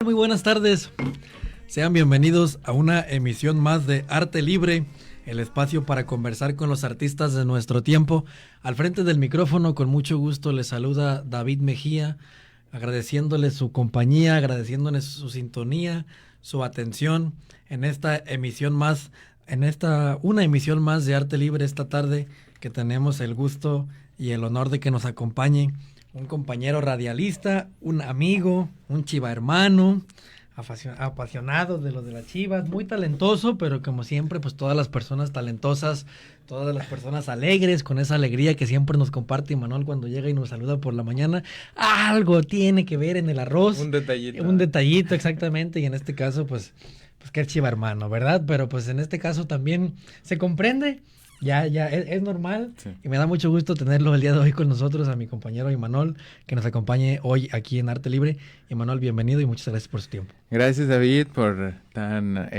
Muy buenas tardes. Sean bienvenidos a una emisión más de Arte Libre, el espacio para conversar con los artistas de nuestro tiempo. Al frente del micrófono, con mucho gusto, les saluda David Mejía, agradeciéndoles su compañía, agradeciéndoles su sintonía, su atención en esta emisión más, una emisión más de Arte Libre esta tarde, que tenemos el gusto y el honor de que nos acompañe un compañero radialista, un amigo, un chiva hermano, apasionado de lo de las Chivas, muy talentoso, pero como siempre, pues todas las personas talentosas, todas las personas alegres, con esa alegría que siempre nos comparte Imanol cuando llega y nos saluda por la mañana, algo tiene que ver en el arroz. Un detallito. Un detallito, exactamente, y en este caso, pues que es chiva hermano, ¿verdad? Pero pues en este caso también se comprende. Ya, es normal, sí. Y me da mucho gusto tenerlo el día de hoy con nosotros, a mi compañero Imanol, que nos acompañe hoy aquí en Arte Libre. Imanol, bienvenido y muchas gracias por su tiempo. Gracias, David, por tan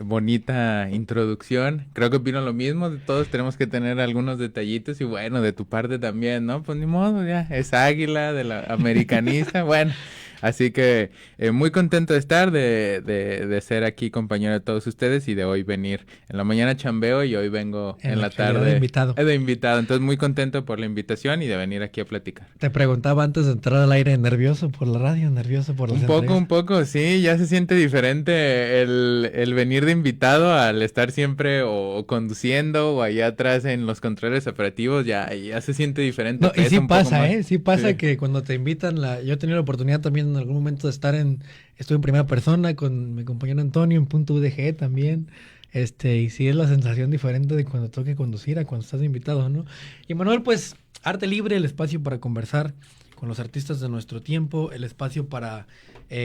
bonita introducción. Creo que opino lo mismo, todos tenemos que tener algunos detallitos y bueno, de tu parte también, ¿no? Pues ni modo, ya, es águila de la americanista, bueno. Así que muy contento de estar, de ser aquí compañero de todos ustedes y de hoy venir. En la mañana chambeo y hoy vengo en la tarde de invitado. Entonces muy contento por la invitación y de venir aquí a platicar. Te preguntaba antes de entrar al aire, ¿nervioso por la radio? ¿Nervioso por las entrevistas? Un poco, sí. Ya se siente diferente el venir de invitado al estar siempre o conduciendo o allá atrás en los controles operativos. Ya se siente diferente. No, y sí pasa, sí pasa que cuando te invitan, yo he tenido la oportunidad también en algún momento de estar estuve en primera persona con mi compañero Antonio en Punto UDG también, y sí es la sensación diferente de cuando toque conducir a cuando estás invitado, ¿no? Y Manuel, pues, Arte Libre, el espacio para conversar con los artistas de nuestro tiempo, el espacio para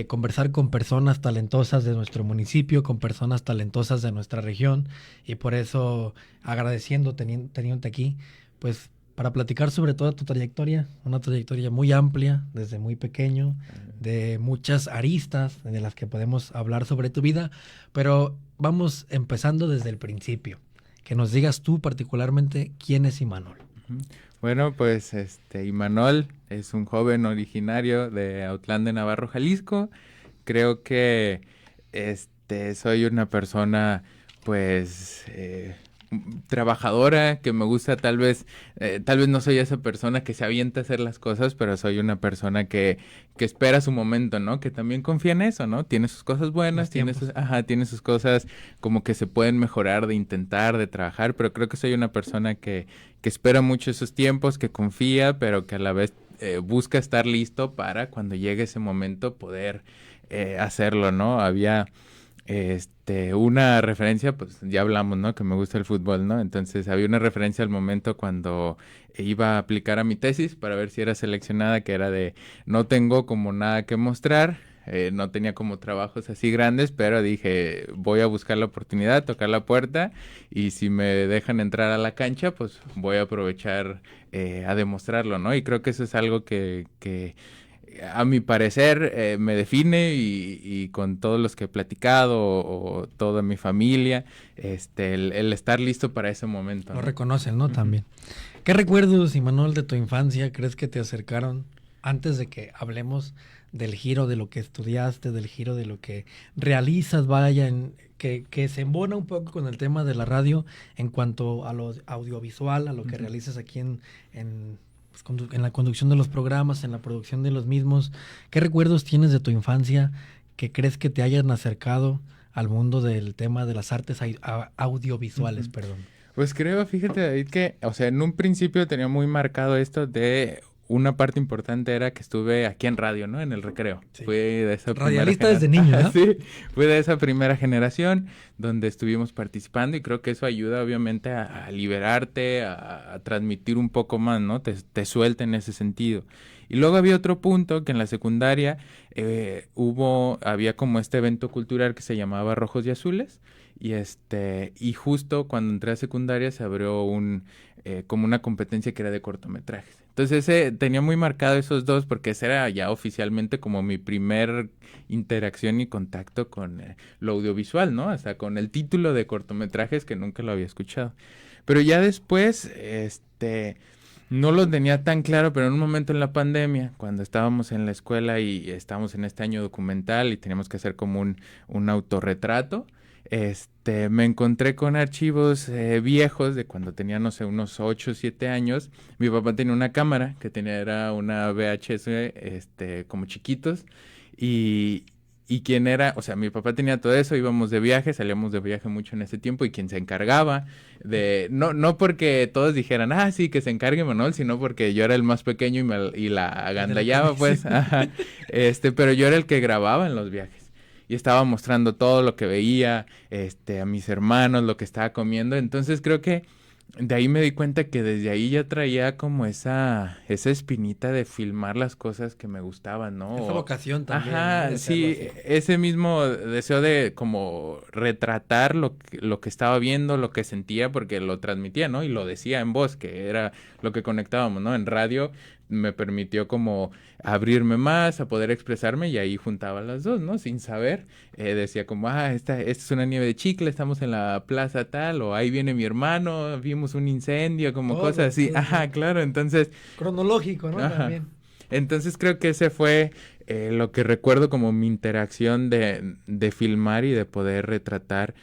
conversar con personas talentosas de nuestro municipio, con personas talentosas de nuestra región, y por eso agradeciendo teniéndote aquí, pues, para platicar sobre toda tu trayectoria, una trayectoria muy amplia, desde muy pequeño, de muchas aristas de las que podemos hablar sobre tu vida, pero vamos empezando desde el principio. Que nos digas tú particularmente quién es Imanol. Bueno, pues Imanol es un joven originario de Autlán de Navarro, Jalisco. Creo que soy una persona pues trabajadora, que me gusta tal vez no soy esa persona que se avienta a hacer las cosas, pero soy una persona que espera su momento, ¿no? Que también confía en eso, ¿no? Tiene sus cosas buenas, tiene sus cosas como que se pueden mejorar, de intentar, de trabajar, pero creo que soy una persona que espera mucho esos tiempos, que confía, pero que a la vez busca estar listo para cuando llegue ese momento poder hacerlo, ¿no? Había una referencia, pues ya hablamos, ¿no? Que me gusta el fútbol, ¿no? Entonces había una referencia al momento cuando iba a aplicar a mi tesis para ver si era seleccionada, que era de no tengo como nada que mostrar, no tenía como trabajos así grandes, pero dije voy a buscar la oportunidad, tocar la puerta y si me dejan entrar a la cancha, pues voy a aprovechar a demostrarlo, ¿no? Y creo que eso es algo que a mi parecer me define y con todos los que he platicado o toda mi familia, el estar listo para ese momento, ¿no? Lo ¿no? reconocen, ¿no? También. ¿Qué recuerdos, Imanol, de tu infancia crees que te acercaron antes de que hablemos del giro de lo que estudiaste, del giro de lo que realizas, que se embona un poco con el tema de la radio en cuanto a lo audiovisual, a lo que realizas aquí en la conducción de los programas, en la producción de los mismos? ¿Qué recuerdos tienes de tu infancia que crees que te hayan acercado al mundo del tema de las artes audiovisuales, perdón? Pues creo, fíjate, David, que, o sea, en un principio tenía muy marcado esto de una parte importante era que estuve aquí en radio, ¿no? En el recreo. Sí. Fui de esa radialista desde niño, ¿no? Sí, fui de esa primera generación donde estuvimos participando y creo que eso ayuda obviamente a liberarte, a transmitir un poco más, ¿no? Te suelta en ese sentido. Y luego había otro punto que en la secundaria había como este evento cultural que se llamaba Rojos y Azules y justo cuando entré a secundaria se abrió como una competencia que era de cortometrajes. Entonces tenía muy marcado esos dos porque ese era ya oficialmente como mi primer interacción y contacto con lo audiovisual, ¿no? Hasta con el título de cortometrajes que nunca lo había escuchado. Pero ya después, No lo tenía tan claro, pero en un momento en la pandemia, cuando estábamos en la escuela y estábamos en este año documental y teníamos que hacer como un autorretrato, me encontré con archivos viejos de cuando tenía, no sé, unos 8 o 7 años. Mi papá tenía una cámara que era una VHS, como chiquitos, y, y quien era, o sea, mi papá tenía todo eso, íbamos de viaje, salíamos de viaje mucho en ese tiempo, y quien se encargaba no porque todos dijeran, ah, sí, que se encargue Manuel, sino porque yo era el más pequeño y la agandallaba, pues, ajá, pero yo era el que grababa en los viajes. Y estaba mostrando todo lo que veía, a mis hermanos, lo que estaba comiendo. Entonces creo que de ahí me di cuenta que desde ahí ya traía como esa espinita de filmar las cosas que me gustaban, ¿no? Esa vocación también, ¿no? Ajá, De sí, hacerlo así. ese mismo deseo de como retratar lo que estaba viendo, lo que sentía, porque lo transmitía, ¿no? Y lo decía en voz, que era lo que conectábamos, ¿no? En radio me permitió como abrirme más, a poder expresarme, y ahí juntaba las dos, ¿no? Sin saber, decía como, esta es una nieve de chicle, estamos en la plaza tal, o ahí viene mi hermano, vimos un incendio, como cosas así, ajá, claro, entonces, Cronológico, ¿no? ajá, También. entonces creo que ese fue lo que recuerdo como mi interacción de filmar y de poder retratar,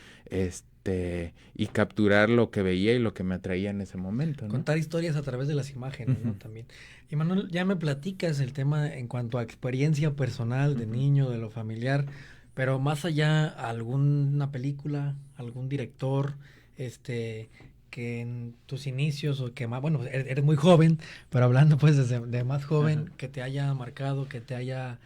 y capturar lo que veía y lo que me atraía en ese momento, ¿no? Contar historias a través de las imágenes, ¿no? Ujú. También. Y Manuel, ya me platicas el tema en cuanto a experiencia personal de Ujú. niño, de lo familiar, pero más allá, alguna película, algún director, que en tus inicios o que más, bueno, eres muy joven, pero hablando pues de más joven, Ajá. que te haya marcado, que te haya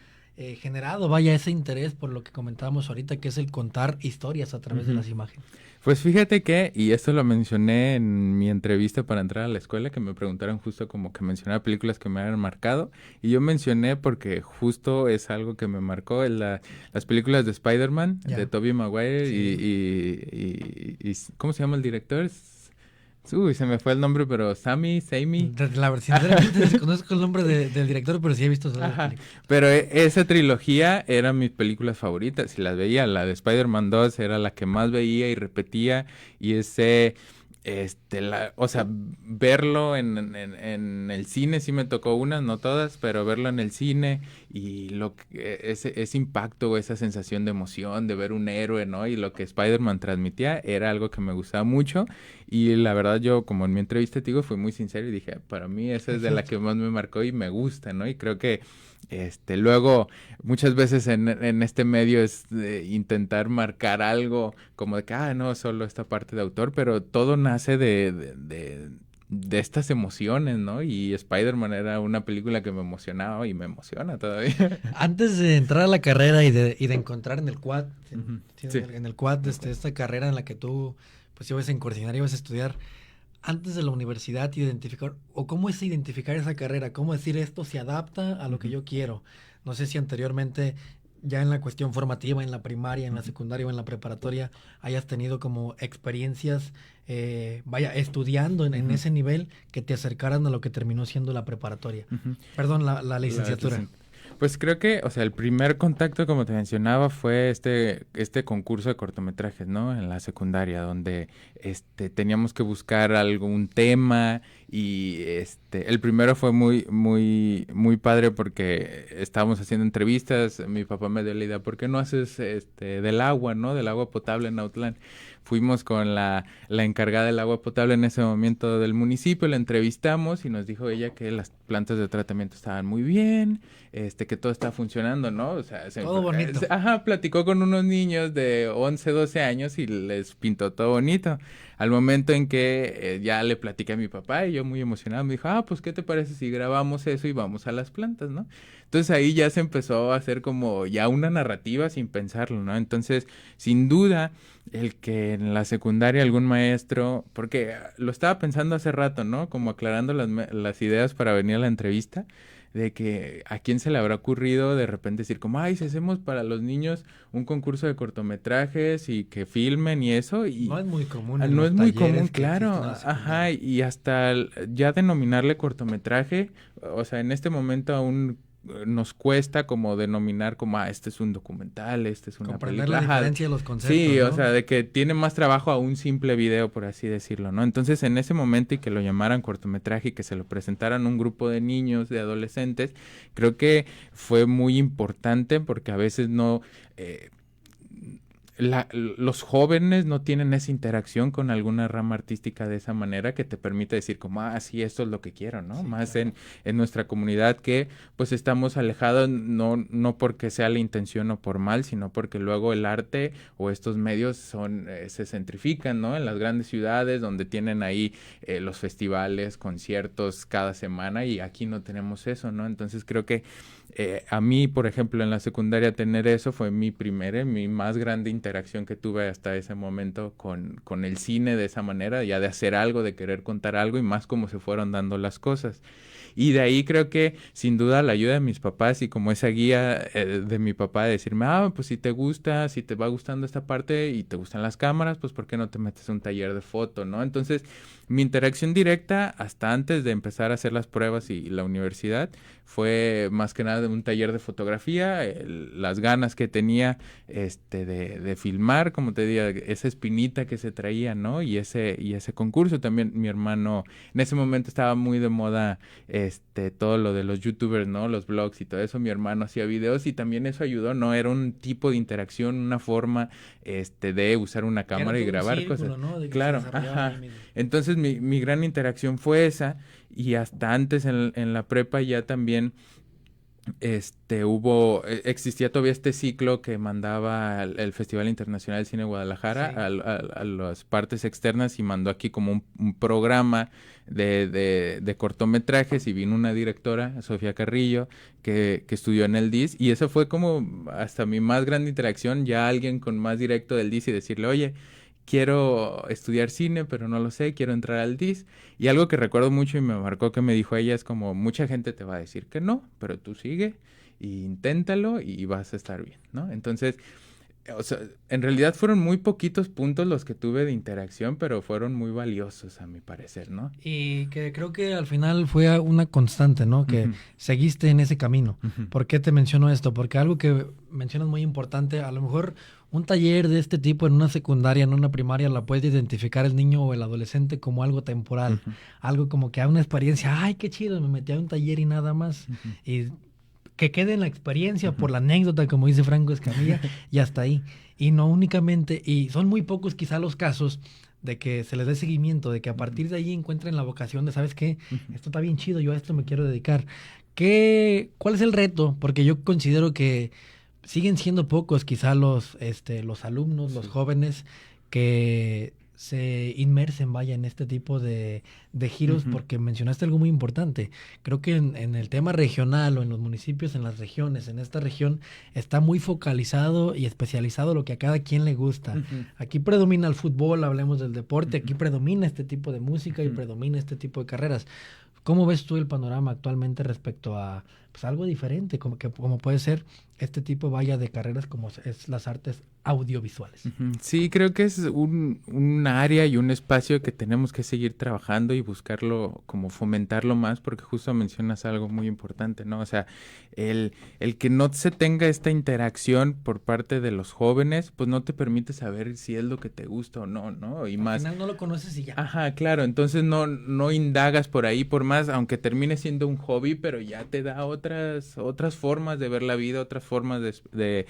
generado, vaya, ese interés por lo que comentábamos ahorita, que es el contar historias a través de Ujú. las imágenes. Pues fíjate que, y esto lo mencioné en mi entrevista para entrar a la escuela, que me preguntaron justo como que mencionaba películas que me habían marcado, y yo mencioné porque justo es algo que me marcó, las películas de Spider-Man, de Ya, Tobey Maguire, sí. ¿cómo se llama el director? Uy, se me fue el nombre, pero Sammy. Sinceramente desconozco el nombre del director, pero sí he visto todas las Ajá, películas. pero esa trilogía eran mis películas favoritas y las veía. La de Spider-Man 2 era la que más veía y repetía, y o sea, verlo en el cine sí me tocó unas, no todas, pero verlo en el cine y ese impacto, esa sensación de emoción de ver un héroe, ¿no? Y lo que Spider-Man transmitía era algo que me gustaba mucho, y la verdad yo, como en mi entrevista te digo, fui muy sincero y dije, para mí esa es de la que más me marcó y me gusta, ¿no? Y creo que luego muchas veces en este medio es de intentar marcar algo como de que, no, solo esta parte de autor, pero todo nace de estas emociones, ¿no? Y Spider-Man era una película que me emocionaba y me emociona todavía. Antes de entrar a la carrera y de encontrar en el quad, Ujú. sí, Sí. en el quad, esta carrera en la que tú pues ibas a incursionar, ibas a estudiar, antes de la universidad, identificar, o cómo es identificar esa carrera, cómo decir esto se adapta a lo que Ujú. yo quiero. No sé si anteriormente, ya en la cuestión formativa, en la primaria, en la Ujú. secundaria o en la preparatoria, hayas tenido como experiencias, vaya, estudiando en Ujú. ese nivel que te acercaran a lo que terminó siendo la preparatoria. Ujú. Perdón, la La licenciatura. recen- Pues creo que, o sea, el primer contacto, como te mencionaba, fue este concurso de cortometrajes, ¿no? En la secundaria, donde teníamos que buscar algún tema, y el primero fue muy, muy, muy padre porque estábamos haciendo entrevistas. Mi papá me dio la idea, ¿por qué no haces del agua, ¿no? Del agua potable en Autlán. Fuimos con la encargada del agua potable en ese momento del municipio, la entrevistamos y nos dijo ella que las plantas de tratamiento estaban muy bien, que todo está funcionando, ¿no? O sea, Todo bonito. platicó con unos niños de 11 12 años y les pintó todo bonito. Al momento en que ya le platiqué a mi papá, y yo muy emocionado me dijo, pues ¿qué te parece si grabamos eso y vamos a las plantas, ¿no? Entonces ahí ya se empezó a hacer como ya una narrativa sin pensarlo, ¿no? Entonces, sin duda, el que en la secundaria algún maestro, porque lo estaba pensando hace rato, ¿no? Como aclarando las ideas para venir a la entrevista, de que a quién se le habrá ocurrido de repente decir como, si hacemos para los niños un concurso de cortometrajes y que filmen y eso, No y es muy común en no es los muy común, talleres que existen claro, en la ajá, secundaria. y hasta ya denominarle cortometraje, o sea, en este momento aún nos cuesta como denominar como, este es un documental, este es una comprender película. La diferencia de los conceptos, sí, ¿no? O sea, de que tiene más trabajo a un simple video, por así decirlo, ¿no? Entonces, en ese momento y que lo llamaran cortometraje y que se lo presentaran un grupo de niños, de adolescentes, creo que fue muy importante porque a veces no... los jóvenes no tienen esa interacción con alguna rama artística de esa manera que te permite decir como, sí, esto es lo que quiero, ¿no? Sí, más claro. en nuestra comunidad que pues estamos alejados, no porque sea la intención o por mal, sino porque luego el arte o estos medios se centrifican, ¿no? En las grandes ciudades donde tienen ahí los festivales, conciertos cada semana y aquí no tenemos eso, ¿no? Entonces creo que a mí, por ejemplo, en la secundaria tener eso fue mi más grande interacción que tuve hasta ese momento con el cine de esa manera, ya de hacer algo, de querer contar algo y más cómo se fueron dando las cosas. Y de ahí creo que sin duda la ayuda de mis papás y como esa guía de mi papá de decirme, pues si te gusta, si te va gustando esta parte y te gustan las cámaras, pues ¿por qué no te metes a un taller de foto, no? Entonces, mi interacción directa hasta antes de empezar a hacer las pruebas y la universidad fue más que nada un taller de fotografía, las ganas que tenía de filmar, como te digo, esa espinita que se traía, ¿no? Y ese concurso también, mi hermano, en ese momento estaba muy de moda todo lo de los youtubers, ¿no? Los blogs y todo eso, mi hermano hacía videos y también eso ayudó, ¿no? Era un tipo de interacción, una forma de usar una cámara y grabar círculo, cosas. ¿no? Claro, ajá. Entonces mi gran interacción fue esa y hasta antes en la prepa ya también existía todavía este ciclo que mandaba el Festival Internacional de Cine de Guadalajara Sí. a las partes externas y mandó aquí como un programa de cortometrajes y vino una directora, Sofía Carrillo, que estudió en el DIS y eso fue como hasta mi más grande interacción, ya alguien con más directo del DIS y decirle, oye, quiero estudiar cine, pero no lo sé, quiero entrar al DIS. Y algo que recuerdo mucho y me marcó que me dijo ella es como, mucha gente te va a decir que no, pero tú sigue e inténtalo y vas a estar bien, ¿no? Entonces, o sea, en realidad fueron muy poquitos puntos los que tuve de interacción, pero fueron muy valiosos a mi parecer, ¿no? Y que creo que al final fue una constante, ¿no? Que Uh-huh. seguiste en ese camino. Uh-huh. ¿Por qué te menciono esto? Porque algo que mencionas muy importante, a lo mejor un taller de este tipo en una secundaria, en una primaria, la puede identificar el niño o el adolescente como algo temporal. Uh-huh. Algo como que a una experiencia, ay, qué chido, me metí a un taller y nada más. Uh-huh. Y que quede en la experiencia, Uh-huh. por la anécdota, como dice Franco Escamilla, y hasta ahí. Y no únicamente, y son muy pocos quizá los casos de que se les dé seguimiento, de que a partir de ahí encuentren la vocación de, ¿sabes qué? Esto está bien chido, yo a esto me quiero dedicar. ¿Cuál es el reto? Porque yo considero que siguen siendo pocos quizá los alumnos, los jóvenes que se inmersen, vaya, en este tipo de giros, porque mencionaste algo muy importante. Creo que en el tema regional o en los municipios, en las regiones, en esta región, está muy focalizado y especializado lo que a cada quien le gusta. Aquí predomina el fútbol, hablemos del deporte, aquí predomina este tipo de música y predomina este tipo de carreras. ¿Cómo ves tú el panorama actualmente respecto a pues, algo diferente, como puede ser este tipo, vaya, de carreras como es las artes audiovisuales? Sí, creo que es un área y un espacio que tenemos que seguir trabajando y buscarlo, como fomentarlo más, porque justo mencionas algo muy importante, ¿no? O sea, el que no se tenga esta interacción por parte de los jóvenes, pues no te permite saber si es lo que te gusta o no, ¿no? Y Al más... final no lo conoces y ya. Ajá, claro, entonces no indagas por ahí, por más, aunque termine siendo un hobby, pero ya te da otras formas de ver la vida, otras formas de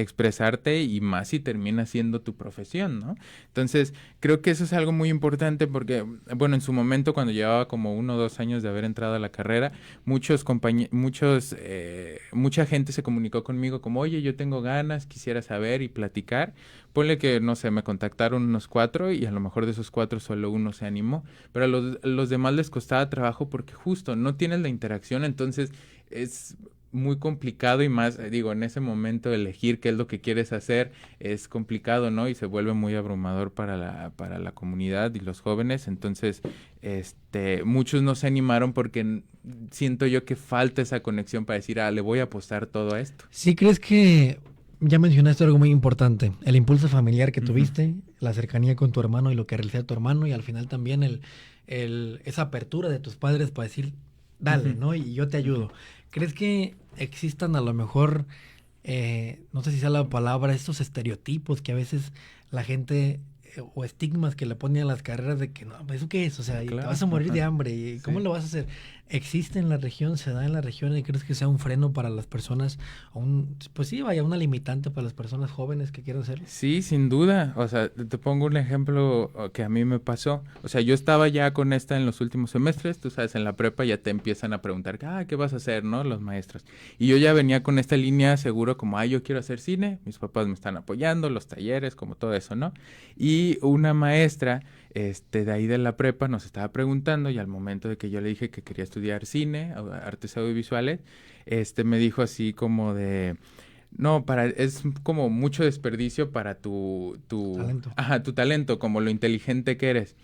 expresarte y más si termina siendo tu profesión, ¿no? Entonces, creo que eso es algo muy importante porque, bueno, en su momento cuando llevaba como 1 o 2 años de haber entrado a la carrera, mucha gente se comunicó conmigo como, oye, yo tengo ganas, quisiera saber y platicar. Ponle que, no sé, me contactaron unos 4 y a lo mejor de esos 4 solo uno se animó, pero a los demás les costaba trabajo porque justo no tienes la interacción, entonces es muy complicado y más, digo, en ese momento elegir qué es lo que quieres hacer es complicado, ¿no? Y se vuelve muy abrumador para la comunidad y los jóvenes, entonces, muchos no se animaron porque siento yo que falta esa conexión para decir, le voy a apostar todo a esto. ¿Sí crees que ya mencionaste algo muy importante, el impulso familiar que tuviste, la cercanía con tu hermano y lo que realizaba tu hermano y al final también esa apertura de tus padres para decir, dale, ¿no? Y yo te ayudo. ¿Crees que existan a lo mejor, no sé si sea la palabra, estos estereotipos que a veces la gente o estigmas que le ponen a las carreras de que no, ¿eso qué es? O sea, y te Claro, vas a morir de ajá. hambre, ¿y cómo Sí. lo vas a hacer? ¿Existe en la región, se da en la región y crees que sea un freno para las personas, o pues sí, vaya, una limitante para las personas jóvenes que quieran hacerlo? Sí, sin duda. O sea, te pongo un ejemplo que a mí me pasó. O sea, yo estaba ya con esta en los últimos semestres. Tú sabes, en la prepa ya te empiezan a preguntar, ¿qué vas a hacer, no? Los maestros. Y yo ya venía con esta línea seguro como, yo quiero hacer cine. Mis papás me están apoyando, los talleres, como todo eso, ¿no? Y una maestra, de ahí de la prepa nos estaba preguntando y al momento de que yo le dije que quería estudiar cine, artes audiovisuales, me dijo así como de... No, es como mucho desperdicio para Talento. tu talento, como lo inteligente que eres.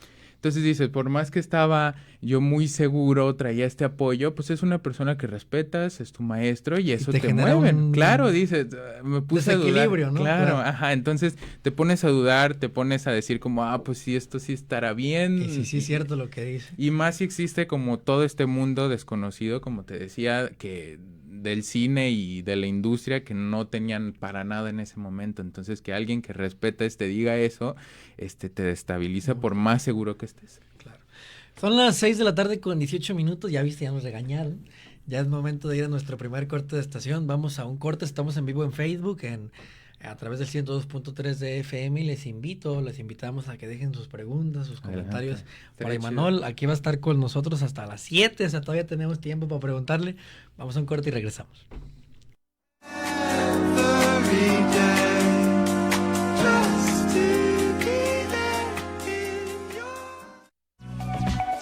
Entonces dices, por más que estaba yo muy seguro, traía este apoyo, pues es una persona que respetas, es tu maestro y Y eso te te genera mueven. Claro, un dices, me puse a dudar. desequilibrio, ¿no? Claro, Claro. ajá. Entonces te pones a dudar, te pones a decir como, pues sí, esto sí estará Y sí, bien. sí es cierto lo que dice. Y más si existe como todo este mundo desconocido, como te decía, que del cine y de la industria que no tenían para nada en ese momento. Entonces, que alguien que respetes te diga eso, te destabiliza Muy por bien, más seguro que estés. claro. Son las 6 de la tarde con 18 minutos, ya viste, ya nos regañaron. Ya es momento de ir a nuestro primer corte de estación. Vamos a un corte, estamos en vivo en Facebook, a través del 102.3 de FM y les invitamos a que dejen sus preguntas, sus comentarios Adelante. para Estaría chido. Imanol. Aquí va a estar con nosotros hasta las 7, o sea, todavía tenemos tiempo para preguntarle. Vamos a un corte y regresamos.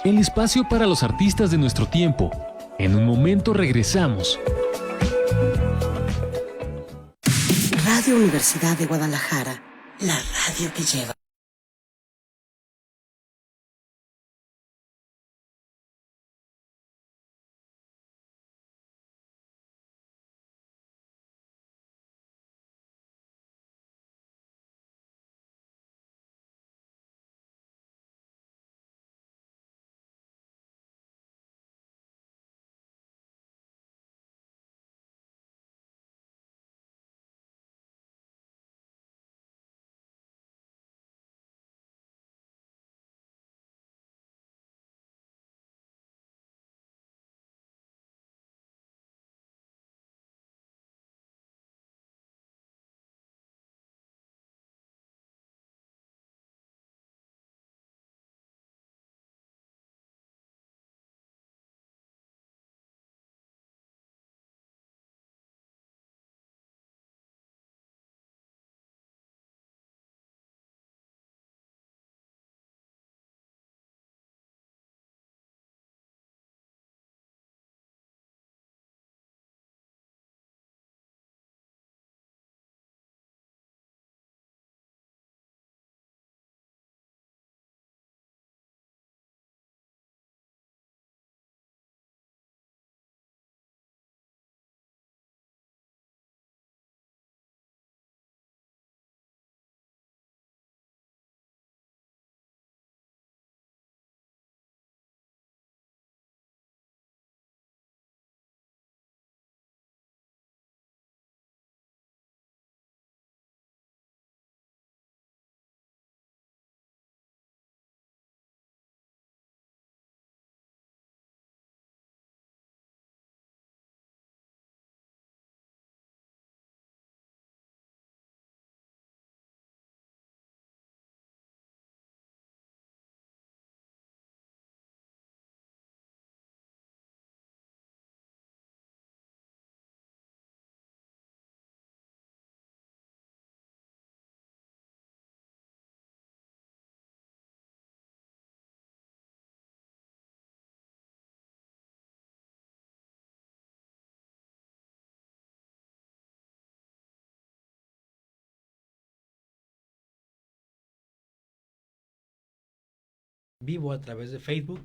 El espacio para los artistas de nuestro tiempo. En un momento regresamos. Radio Universidad de Guadalajara, la radio que lleva. Vivo a través de Facebook.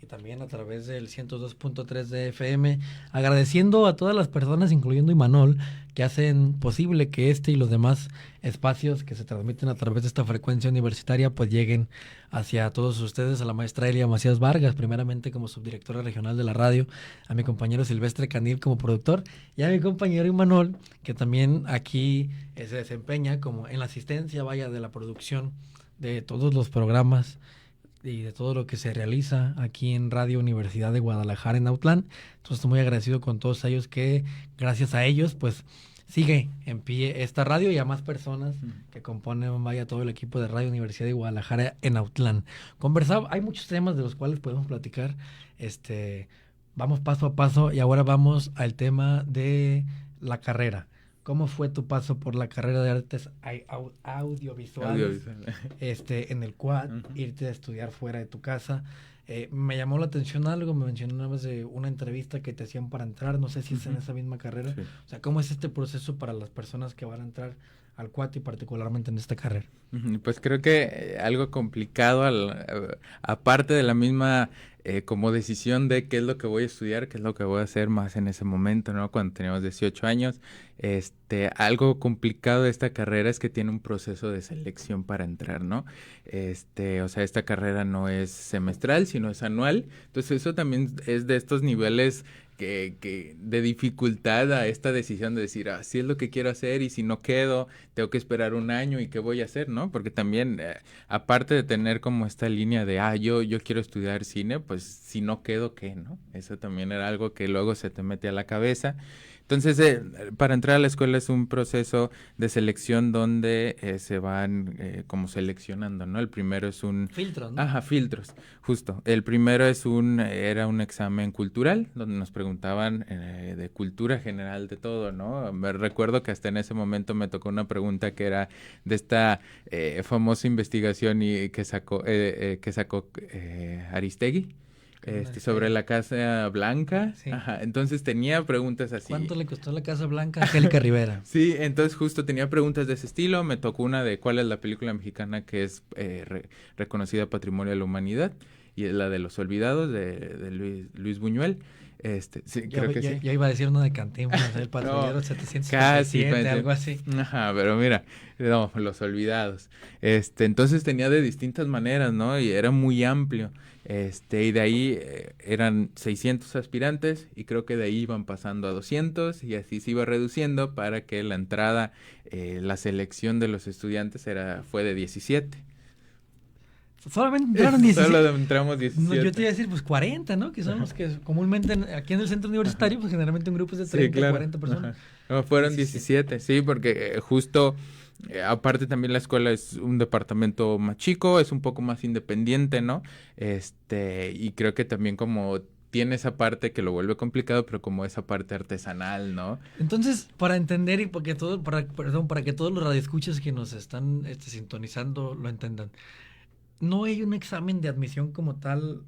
y también a través del 102.3 de FM, agradeciendo a todas las personas, incluyendo Imanol, que hacen posible que este y los demás espacios que se transmiten a través de esta frecuencia universitaria pues lleguen hacia todos ustedes, a la maestra Elia Macías Vargas, primeramente como subdirectora regional de la radio, a mi compañero Silvestre Canil como productor y a mi compañero Imanol, que también aquí se desempeña como en la asistencia, vaya, de la producción de todos los programas y de todo lo que se realiza aquí en Radio Universidad de Guadalajara en Autlán. Entonces estoy muy agradecido con todos ellos que gracias a ellos pues sigue en pie esta radio y a más personas que componen vaya todo el equipo de Radio Universidad de Guadalajara en Autlán. Hay muchos temas de los cuales podemos platicar, vamos paso a paso y ahora vamos al tema de la carrera. ¿Cómo fue tu paso por la carrera de artes audiovisuales? En el quad, irte a estudiar fuera de tu casa? Me llamó la atención algo, me mencionabas de una entrevista que te hacían para entrar, no sé si es en esa misma carrera. Sí. O sea, ¿cómo es este proceso para las personas que van a entrar al quad y particularmente en esta carrera? Pues creo que algo complicado, aparte de la misma como decisión de qué es lo que voy a estudiar, qué es lo que voy a hacer más en ese momento, ¿no? Cuando teníamos 18 años, algo complicado de esta carrera es que tiene un proceso de selección para entrar, ¿no? O sea, esta carrera no es semestral, sino es anual, entonces eso también es de estos niveles que de dificultad a esta decisión de decir, si es lo que quiero hacer y si no quedo, tengo que esperar un año y qué voy a hacer, ¿no? Porque también, aparte de tener como esta línea de, yo quiero estudiar cine, pues si no quedo, ¿qué, no? Eso también era algo que luego se te mete a la cabeza. Entonces, para entrar a la escuela es un proceso de selección donde se van como seleccionando, ¿no? El primero es un... Filtros, ¿no? Ajá, filtros, justo. El primero era un examen cultural, donde nos preguntaban de cultura general de todo, ¿no? Me recuerdo que hasta en ese momento me tocó una pregunta que era de esta famosa investigación que sacó Aristegui. Sobre la Casa Blanca. Sí. Ajá, entonces tenía preguntas así. ¿Cuánto le costó la Casa Blanca a Angélica Rivera? Sí, entonces justo tenía preguntas de ese estilo. Me tocó una de cuál es la película mexicana que es reconocida Patrimonio de la Humanidad, y es la de Los Olvidados de Luis Buñuel. Sí, creo que sí. Yo iba a decir uno de Cantinflas, el patrullero 777, algo así. Ajá, pero mira, no, Los Olvidados. Entonces tenía de distintas maneras, ¿no? Y era muy amplio. Y de ahí eran 600 aspirantes y creo que de ahí iban pasando a 200 y así se iba reduciendo para que la entrada, la selección de los estudiantes fue de 17. Solamente entraron 17. Solo entramos 17. No, yo te iba a decir, pues 40, ¿no? Que son los que comúnmente aquí en el centro universitario, pues generalmente un grupo es de 30, sí, claro. 40 personas. No, fueron 17, sí, porque justo... aparte también la escuela es un departamento más chico, es un poco más independiente, ¿no? Y creo que también como tiene esa parte que lo vuelve complicado, pero como esa parte artesanal, ¿no? Entonces, para entender y para que todos los radioescuchas que nos están sintonizando lo entendan, no hay un examen de admisión como tal,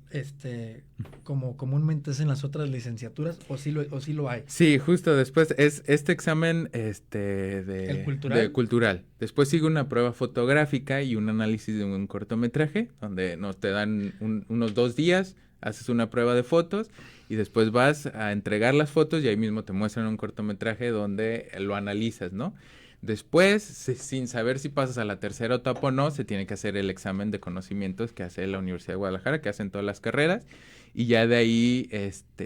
como comúnmente es en las otras licenciaturas, o sí lo hay. Sí, justo después es este examen ¿El cultural? De cultural. Después sigue una prueba fotográfica y un análisis de un cortometraje, donde te dan unos 2 días, haces una prueba de fotos y después vas a entregar las fotos y ahí mismo te muestran un cortometraje donde lo analizas, ¿no? Después, sin saber si pasas a la tercera etapa o no, se tiene que hacer el examen de conocimientos que hace la Universidad de Guadalajara, que hacen todas las carreras, y ya de ahí,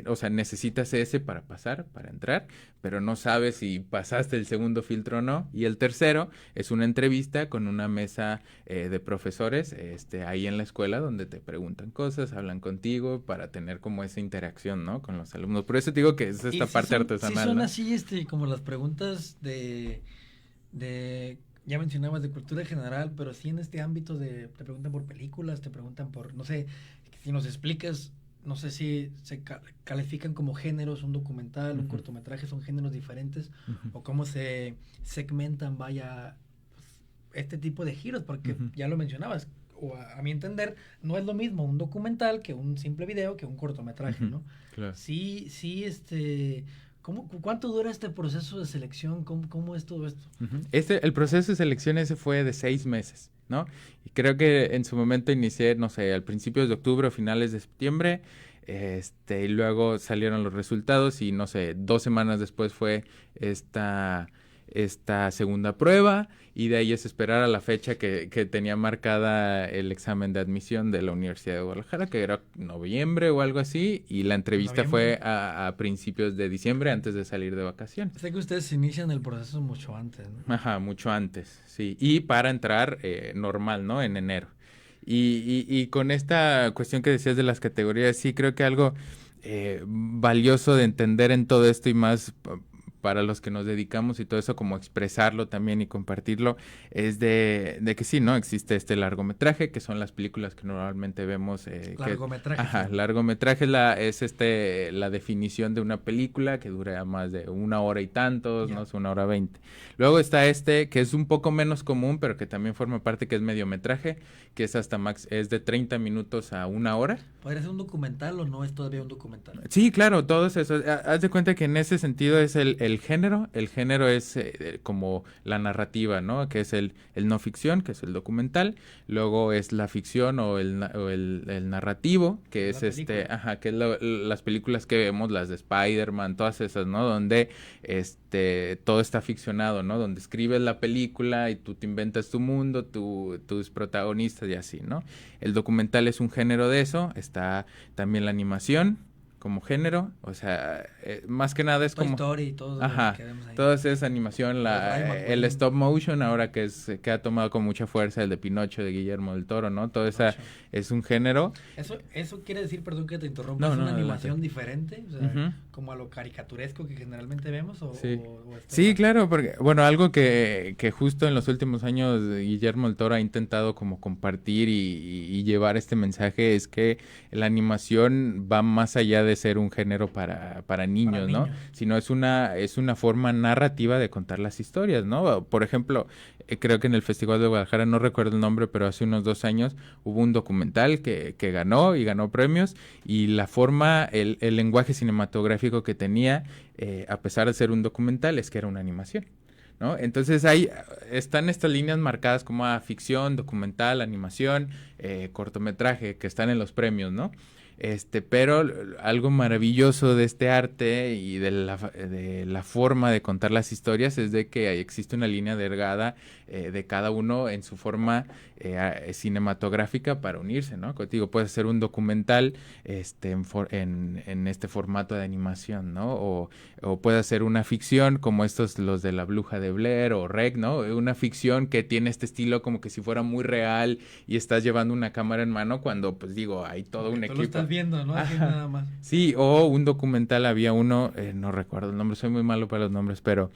o sea, necesitas ese para pasar, para entrar, pero no sabes si pasaste el segundo filtro o no, y el tercero es una entrevista con una mesa de profesores ahí en la escuela donde te preguntan cosas, hablan contigo para tener como esa interacción, ¿no? Con los alumnos. Por eso te digo que es esta parte artesanal. Sí son, ¿no? Así, como las preguntas ya mencionabas de cultura general, pero sí en este ámbito te preguntan por películas, te preguntan por, no sé, si nos explicas, no sé si se califican como géneros, un documental, un cortometraje, son géneros diferentes, o cómo se segmentan, vaya, pues, este tipo de giros, porque ya lo mencionabas, o a mi entender, no es lo mismo un documental que un simple video, que un cortometraje, ¿no? Claro. Sí, ¿cuánto dura este proceso de selección? ¿Cómo es todo esto? El proceso de selección ese fue de 6 meses. ¿no? Y creo que en su momento inicié, no sé, al principios de octubre o finales de septiembre, y luego salieron los resultados y, no sé, 2 semanas después fue esta segunda prueba, y de ahí es esperar a la fecha que tenía marcada el examen de admisión de la Universidad de Guadalajara, que era noviembre o algo así, y la entrevista fue a principios de diciembre, antes de salir de vacaciones. Sé que ustedes inician el proceso mucho antes, ¿no? Ajá, mucho antes, sí, y para entrar normal, ¿no? En enero. Y con esta cuestión que decías de las categorías, sí creo que algo valioso de entender en todo esto, y más para los que nos dedicamos y todo eso, como expresarlo también y compartirlo, es de que sí, ¿no? Existe este largometraje, que son las películas que normalmente vemos. Largometraje. Ajá, sí. Largometraje es la definición de una película que dura más de 1 hora y tantos, ¿no? Es 1 hora 20. Luego está que es un poco menos común, pero que también forma parte, que es mediometraje, que es es de 30 minutos a 1 hora. ¿Podría ser un documental o no es todavía un documental? Sí, claro, todos esos. Haz de cuenta que en ese sentido es el género. El género es como la narrativa, ¿no? Que es el no ficción, que es el documental. Luego es la ficción o el narrativo, que es que es las películas que vemos, las de Spider-Man, todas esas, ¿no? Donde todo está ficcionado, ¿no? Donde escribes la película y tú te inventas tu mundo, tus protagonistas y así, ¿no? El documental es un género de eso. Está también la animación como género, o sea, más que nada es Toy como... Story y todo. Ajá, todo es animación, el stop motion ahora que ha tomado con mucha fuerza, el de Pinocho de Guillermo del Toro, ¿no? Todo esa es un género. Eso quiere decir, perdón que te interrumpa, ¿es una animación diferente? O sea, como a lo caricaturesco que generalmente vemos, Sí, claro, porque, bueno, algo que justo en los últimos años Guillermo del Toro ha intentado como compartir y llevar este mensaje, es que la animación va más allá de ser un género para niños, ¿no? Sino es una forma narrativa de contar las historias, ¿no? Por ejemplo, creo que en el Festival de Guadalajara, no recuerdo el nombre, pero hace unos 2 años hubo un documental que ganó premios, y la forma, el lenguaje cinematográfico que tenía, a pesar de ser un documental, es que era una animación, ¿no? Entonces ahí están estas líneas marcadas como ficción, documental, animación, cortometraje, que están en los premios, ¿no? Pero algo maravilloso de este arte y de la forma de contar las historias es de que existe una línea delgada de cada uno en su forma cinematográfica para unirse, ¿no? Contigo puedes hacer un documental en este formato de animación, ¿no? O puedes hacer una ficción como los de La Bruja de Blair o Rec, ¿no? Una ficción que tiene este estilo como que si fuera muy real y estás llevando una cámara en mano, cuando, pues digo, hay todo un equipo. Lo estás viendo, ¿no? Así nada más. Sí, o un documental, había uno, no recuerdo el nombre, soy muy malo para los nombres, pero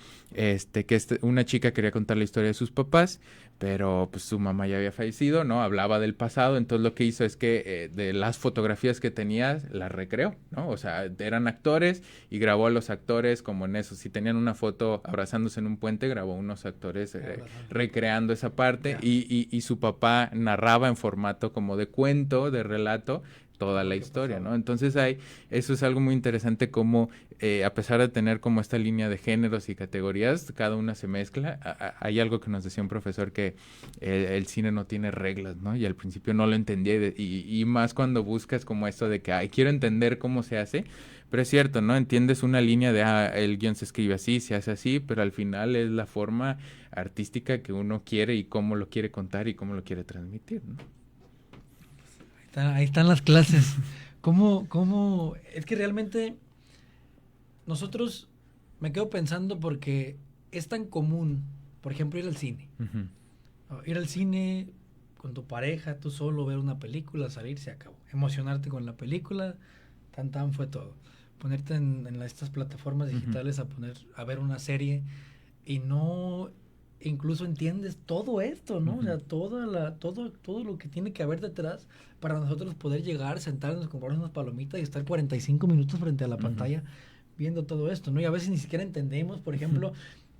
una chica quería contar la historia de sus papás, pero pues su mamá ya había fallecido, ¿no? Hablaba del pasado, entonces lo que hizo es que de las fotografías que tenía, las recreó, ¿no? O sea, eran actores y grabó a los actores como en eso. Si tenían una foto abrazándose en un puente, grabó unos actores recreando esa parte, y su papá narraba en formato como de cuento, de relato, toda la historia, ¿no? Entonces eso es algo muy interesante, como a pesar de tener como esta línea de géneros y categorías, cada una se mezcla. Hay algo que nos decía un profesor, que el cine no tiene reglas, ¿no? Y al principio no lo entendía, y más cuando buscas como esto de que quiero entender cómo se hace, pero es cierto, ¿no? Entiendes una línea de el guión se escribe así, se hace así, pero al final es la forma artística que uno quiere y cómo lo quiere contar y cómo lo quiere transmitir, ¿no? Ahí están las clases. ¿Cómo? Es que realmente nosotros, me quedo pensando, porque es tan común, por ejemplo, ir al cine. Uh-huh. Ir al cine con tu pareja, tú solo, ver una película, salir, se acabó. Emocionarte con la película, tan fue todo. Ponerte en estas plataformas digitales, uh-huh, a ver una serie, y no... incluso entiendes todo esto, ¿no? Uh-huh. O sea, todo lo que tiene que haber detrás para nosotros poder llegar, sentarnos, comprar unas palomitas y estar 45 minutos frente a la pantalla viendo todo esto, ¿no? Y a veces ni siquiera entendemos, por ejemplo,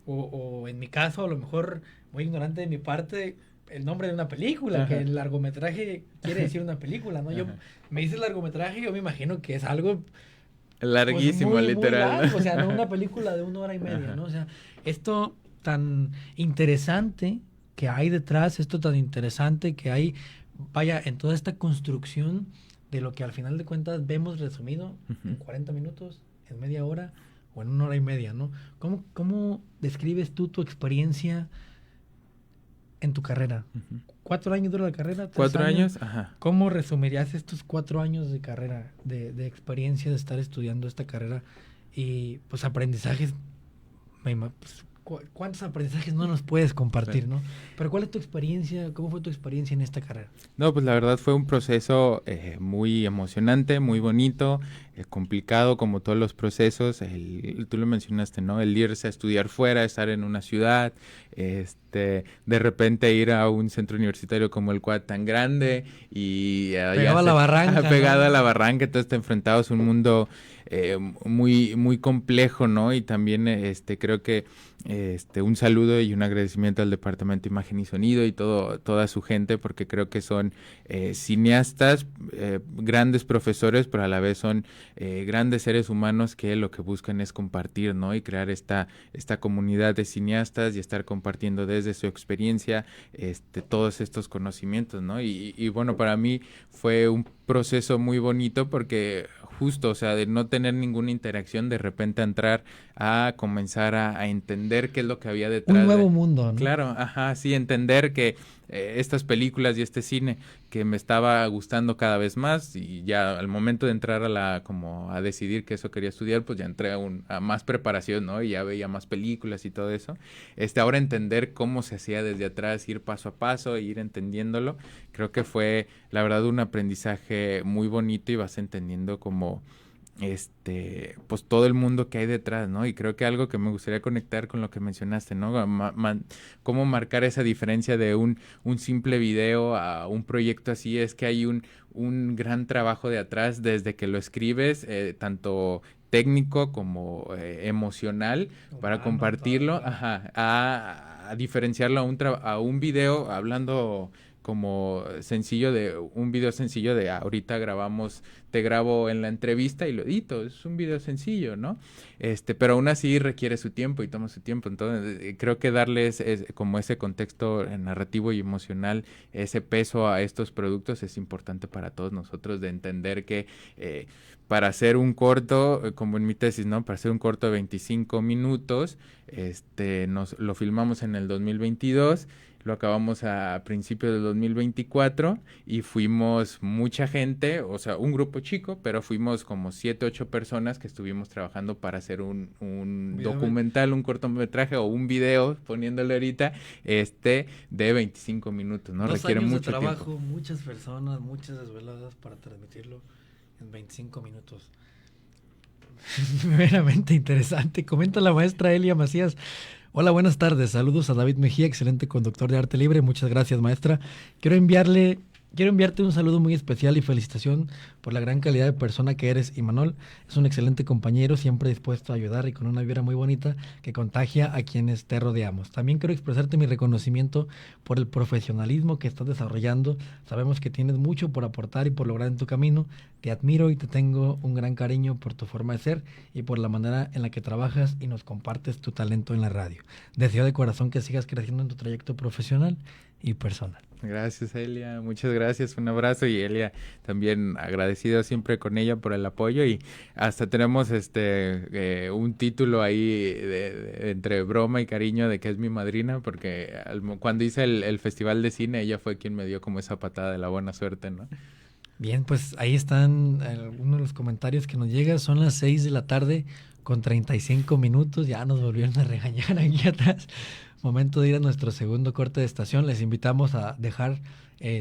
o en mi caso, a lo mejor muy ignorante de mi parte, el nombre de una película, que el largometraje quiere decir una película, ¿no? Yo me dice largometraje, yo me imagino que es algo larguísimo, pues, literal. muy largo, o sea, no una película de 1 hora y media, ¿no? O sea, esto tan interesante, que hay detrás, esto tan interesante que hay, vaya, en toda esta construcción de lo que al final de cuentas vemos resumido en 40 minutos, en media hora o en 1 hora y media, ¿no? ¿Cómo describes tú tu experiencia en tu carrera? 4 años dura la carrera. 4 años, ajá. ¿Cómo resumirías estos 4 años de carrera, de experiencia de estar estudiando esta carrera y pues aprendizajes? Pues, ¿cuántos aprendizajes no nos puedes compartir, sí, ¿no? Pero ¿cuál es tu experiencia? ¿Cómo fue tu experiencia en esta carrera? No, pues la verdad fue un proceso muy emocionante, muy bonito, complicado como todos los procesos. Tú lo mencionaste, ¿no? El irse a estudiar fuera, estar en una ciudad, de repente ir a un centro universitario como el Cuad tan grande y pegado a la barranca, pegado, ¿no?, a la barranca, entonces te enfrentabas a un mundo muy, muy complejo, ¿no? Y también creo que un saludo y un agradecimiento al Departamento de Imagen y Sonido y toda su gente, porque creo que son cineastas, grandes profesores, pero a la vez son grandes seres humanos que lo que buscan es compartir, ¿no? Y crear esta comunidad de cineastas y estar compartiendo desde su experiencia todos estos conocimientos, ¿no? Y bueno, para mí fue un proceso muy bonito porque justo, o sea, de no tener ninguna interacción, de repente entrar a comenzar a entender qué es lo que había detrás. Un nuevo mundo, ¿no? Claro, ajá, sí, entender que estas películas y este cine que me estaba gustando cada vez más, y ya al momento de entrar a decidir que eso quería estudiar, pues ya entré a más preparación, ¿no? Y ya veía más películas y todo eso. Ahora entender cómo se hacía desde atrás, ir paso a paso, ir entendiéndolo, creo que fue, la verdad, un aprendizaje muy bonito y vas entendiendo como pues todo el mundo que hay detrás, ¿no? Y creo que algo que me gustaría conectar con lo que mencionaste, ¿no? Cómo marcar esa diferencia de un simple video a un proyecto así, es que hay un gran trabajo de atrás desde que lo escribes, tanto técnico como emocional, para compartirlo, ajá, a diferenciarlo a un video, hablando como un video sencillo de ahorita te grabo en la entrevista y lo edito, es un video sencillo, ¿no? Pero aún así requiere su tiempo y toma su tiempo, entonces creo que darles como ese contexto narrativo y emocional, ese peso a estos productos es importante para todos nosotros, de entender que para hacer un corto, como en mi tesis, ¿no? Para hacer un corto de 25 minutos, lo filmamos en el 2022, lo acabamos a principios del 2024 y fuimos mucha gente, o sea, un grupo chico, pero fuimos como 7, 8 personas que estuvimos trabajando para hacer un documental, un cortometraje o un video, poniéndole ahorita, de 25 minutos, ¿no? 2 requiere años mucho de trabajo, tiempo. muchas personas, muchas desveladas para transmitirlo en 25 minutos. Veramente interesante. Comenta la maestra Elia Macías. Hola, buenas tardes. Saludos a David Mejía, excelente conductor de Arte Libre. Muchas gracias, maestra. Quiero enviarte un saludo muy especial y felicitación por la gran calidad de persona que eres. Imanol es un excelente compañero, siempre dispuesto a ayudar y con una vibra muy bonita que contagia a quienes te rodeamos. También quiero expresarte mi reconocimiento por el profesionalismo que estás desarrollando. Sabemos que tienes mucho por aportar y por lograr en tu camino. Te admiro y te tengo un gran cariño por tu forma de ser y por la manera en la que trabajas y nos compartes tu talento en la radio. Deseo de corazón que sigas creciendo en tu trayecto profesional y personal. Gracias, Elia, muchas gracias, un abrazo. Y Elia, también agradecido siempre con ella por el apoyo, y hasta tenemos un título ahí entre broma y cariño de que es mi madrina, porque cuando hice el festival de cine, ella fue quien me dio como esa patada de la buena suerte, ¿no? Bien, pues ahí están algunos de los comentarios que nos llegan. Son las 6 de la tarde con 35 minutos, ya nos volvieron a regañar aquí atrás. Momento de ir a nuestro segundo corte de estación. Les invitamos a dejar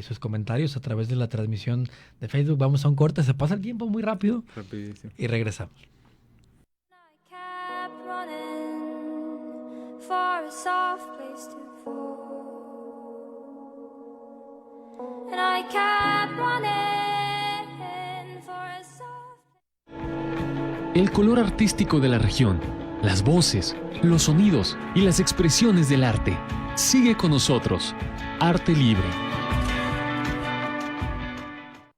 sus comentarios a través de la transmisión de Facebook. Vamos a un corte, se pasa el tiempo muy rápido. Rapidísimo. Y regresamos. El color artístico de la región, las voces, los sonidos y las expresiones del arte. Sigue con nosotros. Arte Libre.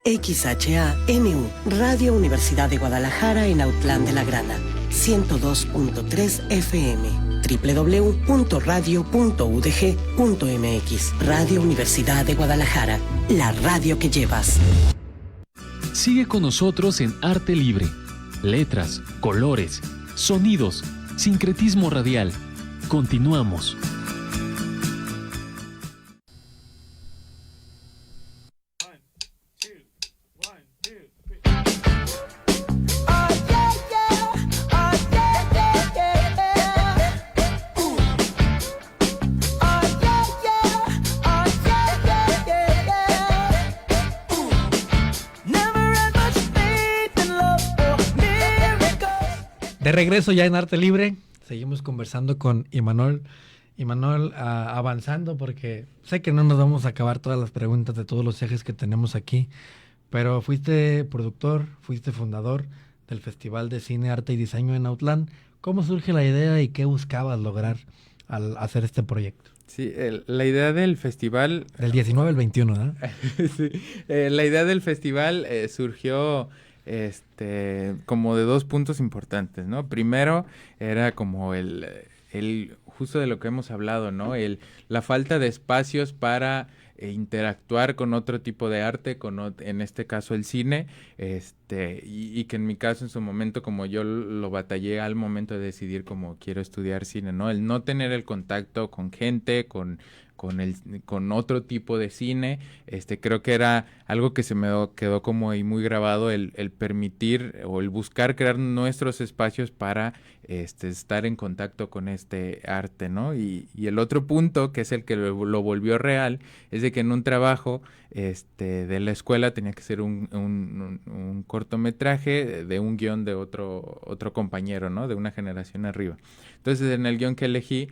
XHANU, Radio Universidad de Guadalajara en Autlán de la Grana, 102.3 FM. www.radio.udg.mx. Radio Universidad de Guadalajara, la radio que llevas. Sigue con nosotros en Arte Libre. Letras, colores, sonidos, sincretismo radial. Continuamos. De regreso ya en Arte Libre, seguimos conversando con Imanol. Imanol, avanzando porque sé que no nos vamos a acabar todas las preguntas de todos los ejes que tenemos aquí, pero fuiste productor, fuiste fundador del Festival de Cine, Arte y Diseño en Autlán. ¿Cómo surge la idea y qué buscabas lograr al hacer este proyecto? Sí, la idea del festival... Del 19 al 21, ¿verdad? Sí, la idea del festival surgió... como de dos puntos importantes, ¿no? Primero era como el justo de lo que hemos hablado, ¿no? La falta de espacios para interactuar con otro tipo de arte, en este caso el cine, y que en mi caso en su momento, como yo lo batallé al momento de decidir como quiero estudiar cine, ¿no? El no tener el contacto con gente, con otro tipo de cine, creo que era algo que se me quedó como ahí muy grabado, el permitir o el buscar crear nuestros espacios para estar en contacto con este arte, ¿no? Y el otro punto, que es el que lo volvió real, es de que en un trabajo de la escuela tenía que ser un cortometraje de un guión de otro compañero, ¿no? De una generación arriba. Entonces, en el guión que elegí,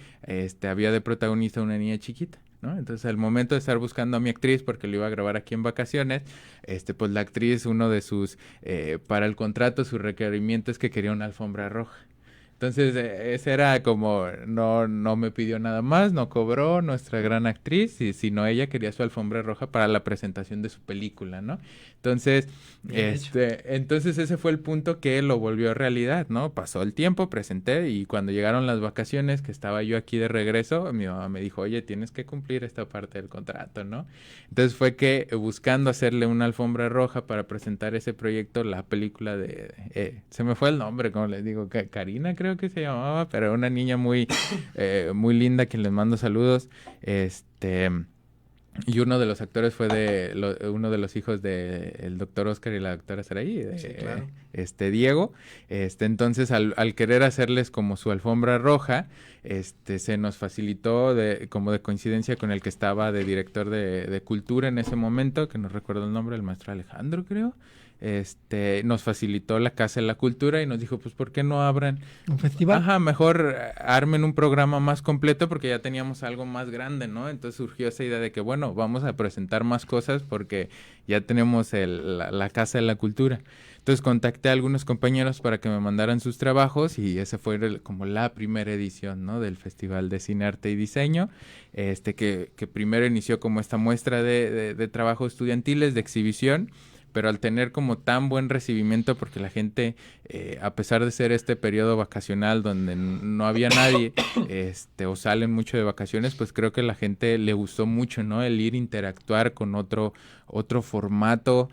había de protagonista una niña chiquita, ¿no? Entonces, al momento de estar buscando a mi actriz, porque lo iba a grabar aquí en vacaciones, pues la actriz, uno de sus, para el contrato, su requerimiento es que quería una alfombra roja. Entonces, ese era como, no me pidió nada más, no cobró nuestra gran actriz, sino ella quería su alfombra roja para la presentación de su película, ¿no? Entonces, entonces ese fue el punto que lo volvió realidad, ¿no? Pasó el tiempo, presenté, y cuando llegaron las vacaciones, que estaba yo aquí de regreso, mi mamá me dijo, oye, tienes que cumplir esta parte del contrato, ¿no? Entonces fue que buscando hacerle una alfombra roja para presentar ese proyecto, la película se me fue el nombre, como les digo, Karina creo que se llamaba, pero una niña muy linda, quien les mando saludos, y uno de los actores fue uno de los hijos del doctor Oscar y la doctora Saraí, sí, claro. Diego. Entonces, al querer hacerles como su alfombra roja, se nos facilitó como de coincidencia con el que estaba de director de cultura en ese momento, que no recuerdo el nombre, el maestro Alejandro, creo. Nos facilitó la Casa de la Cultura y nos dijo, pues, ¿por qué no abran un festival? Ajá, mejor armen un programa más completo porque ya teníamos algo más grande, ¿no? Entonces surgió esa idea de que, bueno, vamos a presentar más cosas porque ya tenemos la Casa de la Cultura. Entonces contacté a algunos compañeros para que me mandaran sus trabajos y esa fue como la primera edición, ¿no? Del Festival de Cine, Arte y Diseño, que primero inició como esta muestra de trabajos estudiantiles, de exhibición, pero al tener como tan buen recibimiento, porque la gente, a pesar de ser este periodo vacacional donde no había nadie, o salen mucho de vacaciones, pues creo que la gente le gustó mucho, ¿no? El ir a interactuar con otro formato.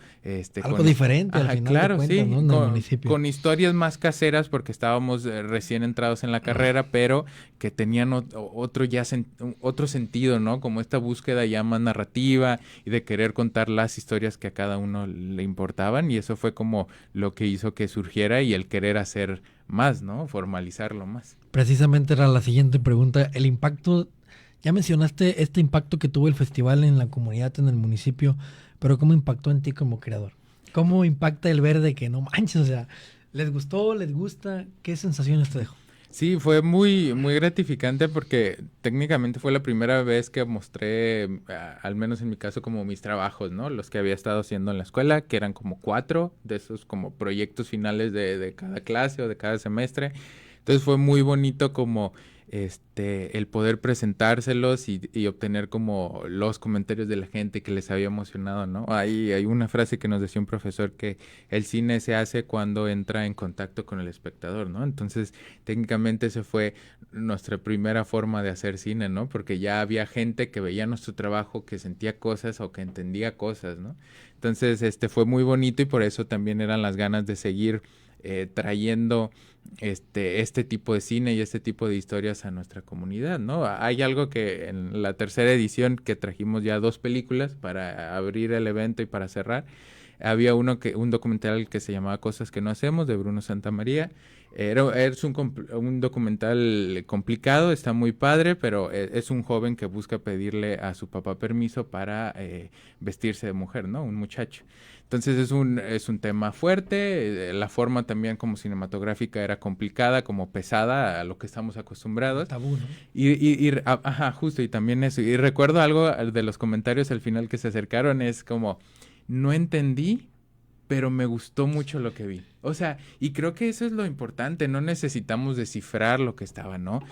Algo diferente, al final claro, de cuentas, sí, ¿no? En el municipio. Con historias más caseras, porque estábamos recién entrados en la carrera, pero que tenían otro sentido, ¿no? Como esta búsqueda ya más narrativa y de querer contar las historias que a cada uno le importaban, y eso fue como lo que hizo que surgiera y el querer hacer más, ¿no? Formalizarlo más. Precisamente era la siguiente pregunta, el impacto, ya mencionaste este impacto que tuvo el festival en la comunidad, en el municipio, pero ¿cómo impactó en ti como creador? ¿Cómo impacta el ver de que no manches, o sea, les gustó, les gusta? ¿Qué sensaciones te dejó? Sí, fue muy, muy gratificante porque técnicamente fue la primera vez que mostré, al menos en mi caso, como mis trabajos, ¿no? Los que había estado haciendo en la escuela, que eran como 4 de esos como proyectos finales de cada clase o de cada semestre. Entonces fue muy bonito como el poder presentárselos y obtener como los comentarios de la gente que les había emocionado, ¿no? Hay una frase que nos decía un profesor que el cine se hace cuando entra en contacto con el espectador, ¿no? Entonces, técnicamente esa fue nuestra primera forma de hacer cine, ¿no? Porque ya había gente que veía nuestro trabajo, que sentía cosas o que entendía cosas, ¿no? Entonces, fue muy bonito y por eso también eran las ganas de seguir trayendo este tipo de cine y este tipo de historias a nuestra comunidad, ¿no? Hay algo que en la tercera edición que trajimos ya 2 películas para abrir el evento y para cerrar, había un documental que se llamaba Cosas que no hacemos, de Bruno Santamaría. Es un documental complicado, está muy padre, pero es un joven que busca pedirle a su papá permiso para vestirse de mujer, ¿no? Un muchacho. Entonces es un tema fuerte, la forma también como cinematográfica era complicada, como pesada a lo que estamos acostumbrados. Tabú, ¿no? Ajá, justo, y también eso. Y recuerdo algo de los comentarios al final que se acercaron, es como, no entendí, pero me gustó mucho lo que vi. O sea, y creo que eso es lo importante, no necesitamos descifrar lo que estaba, ¿no?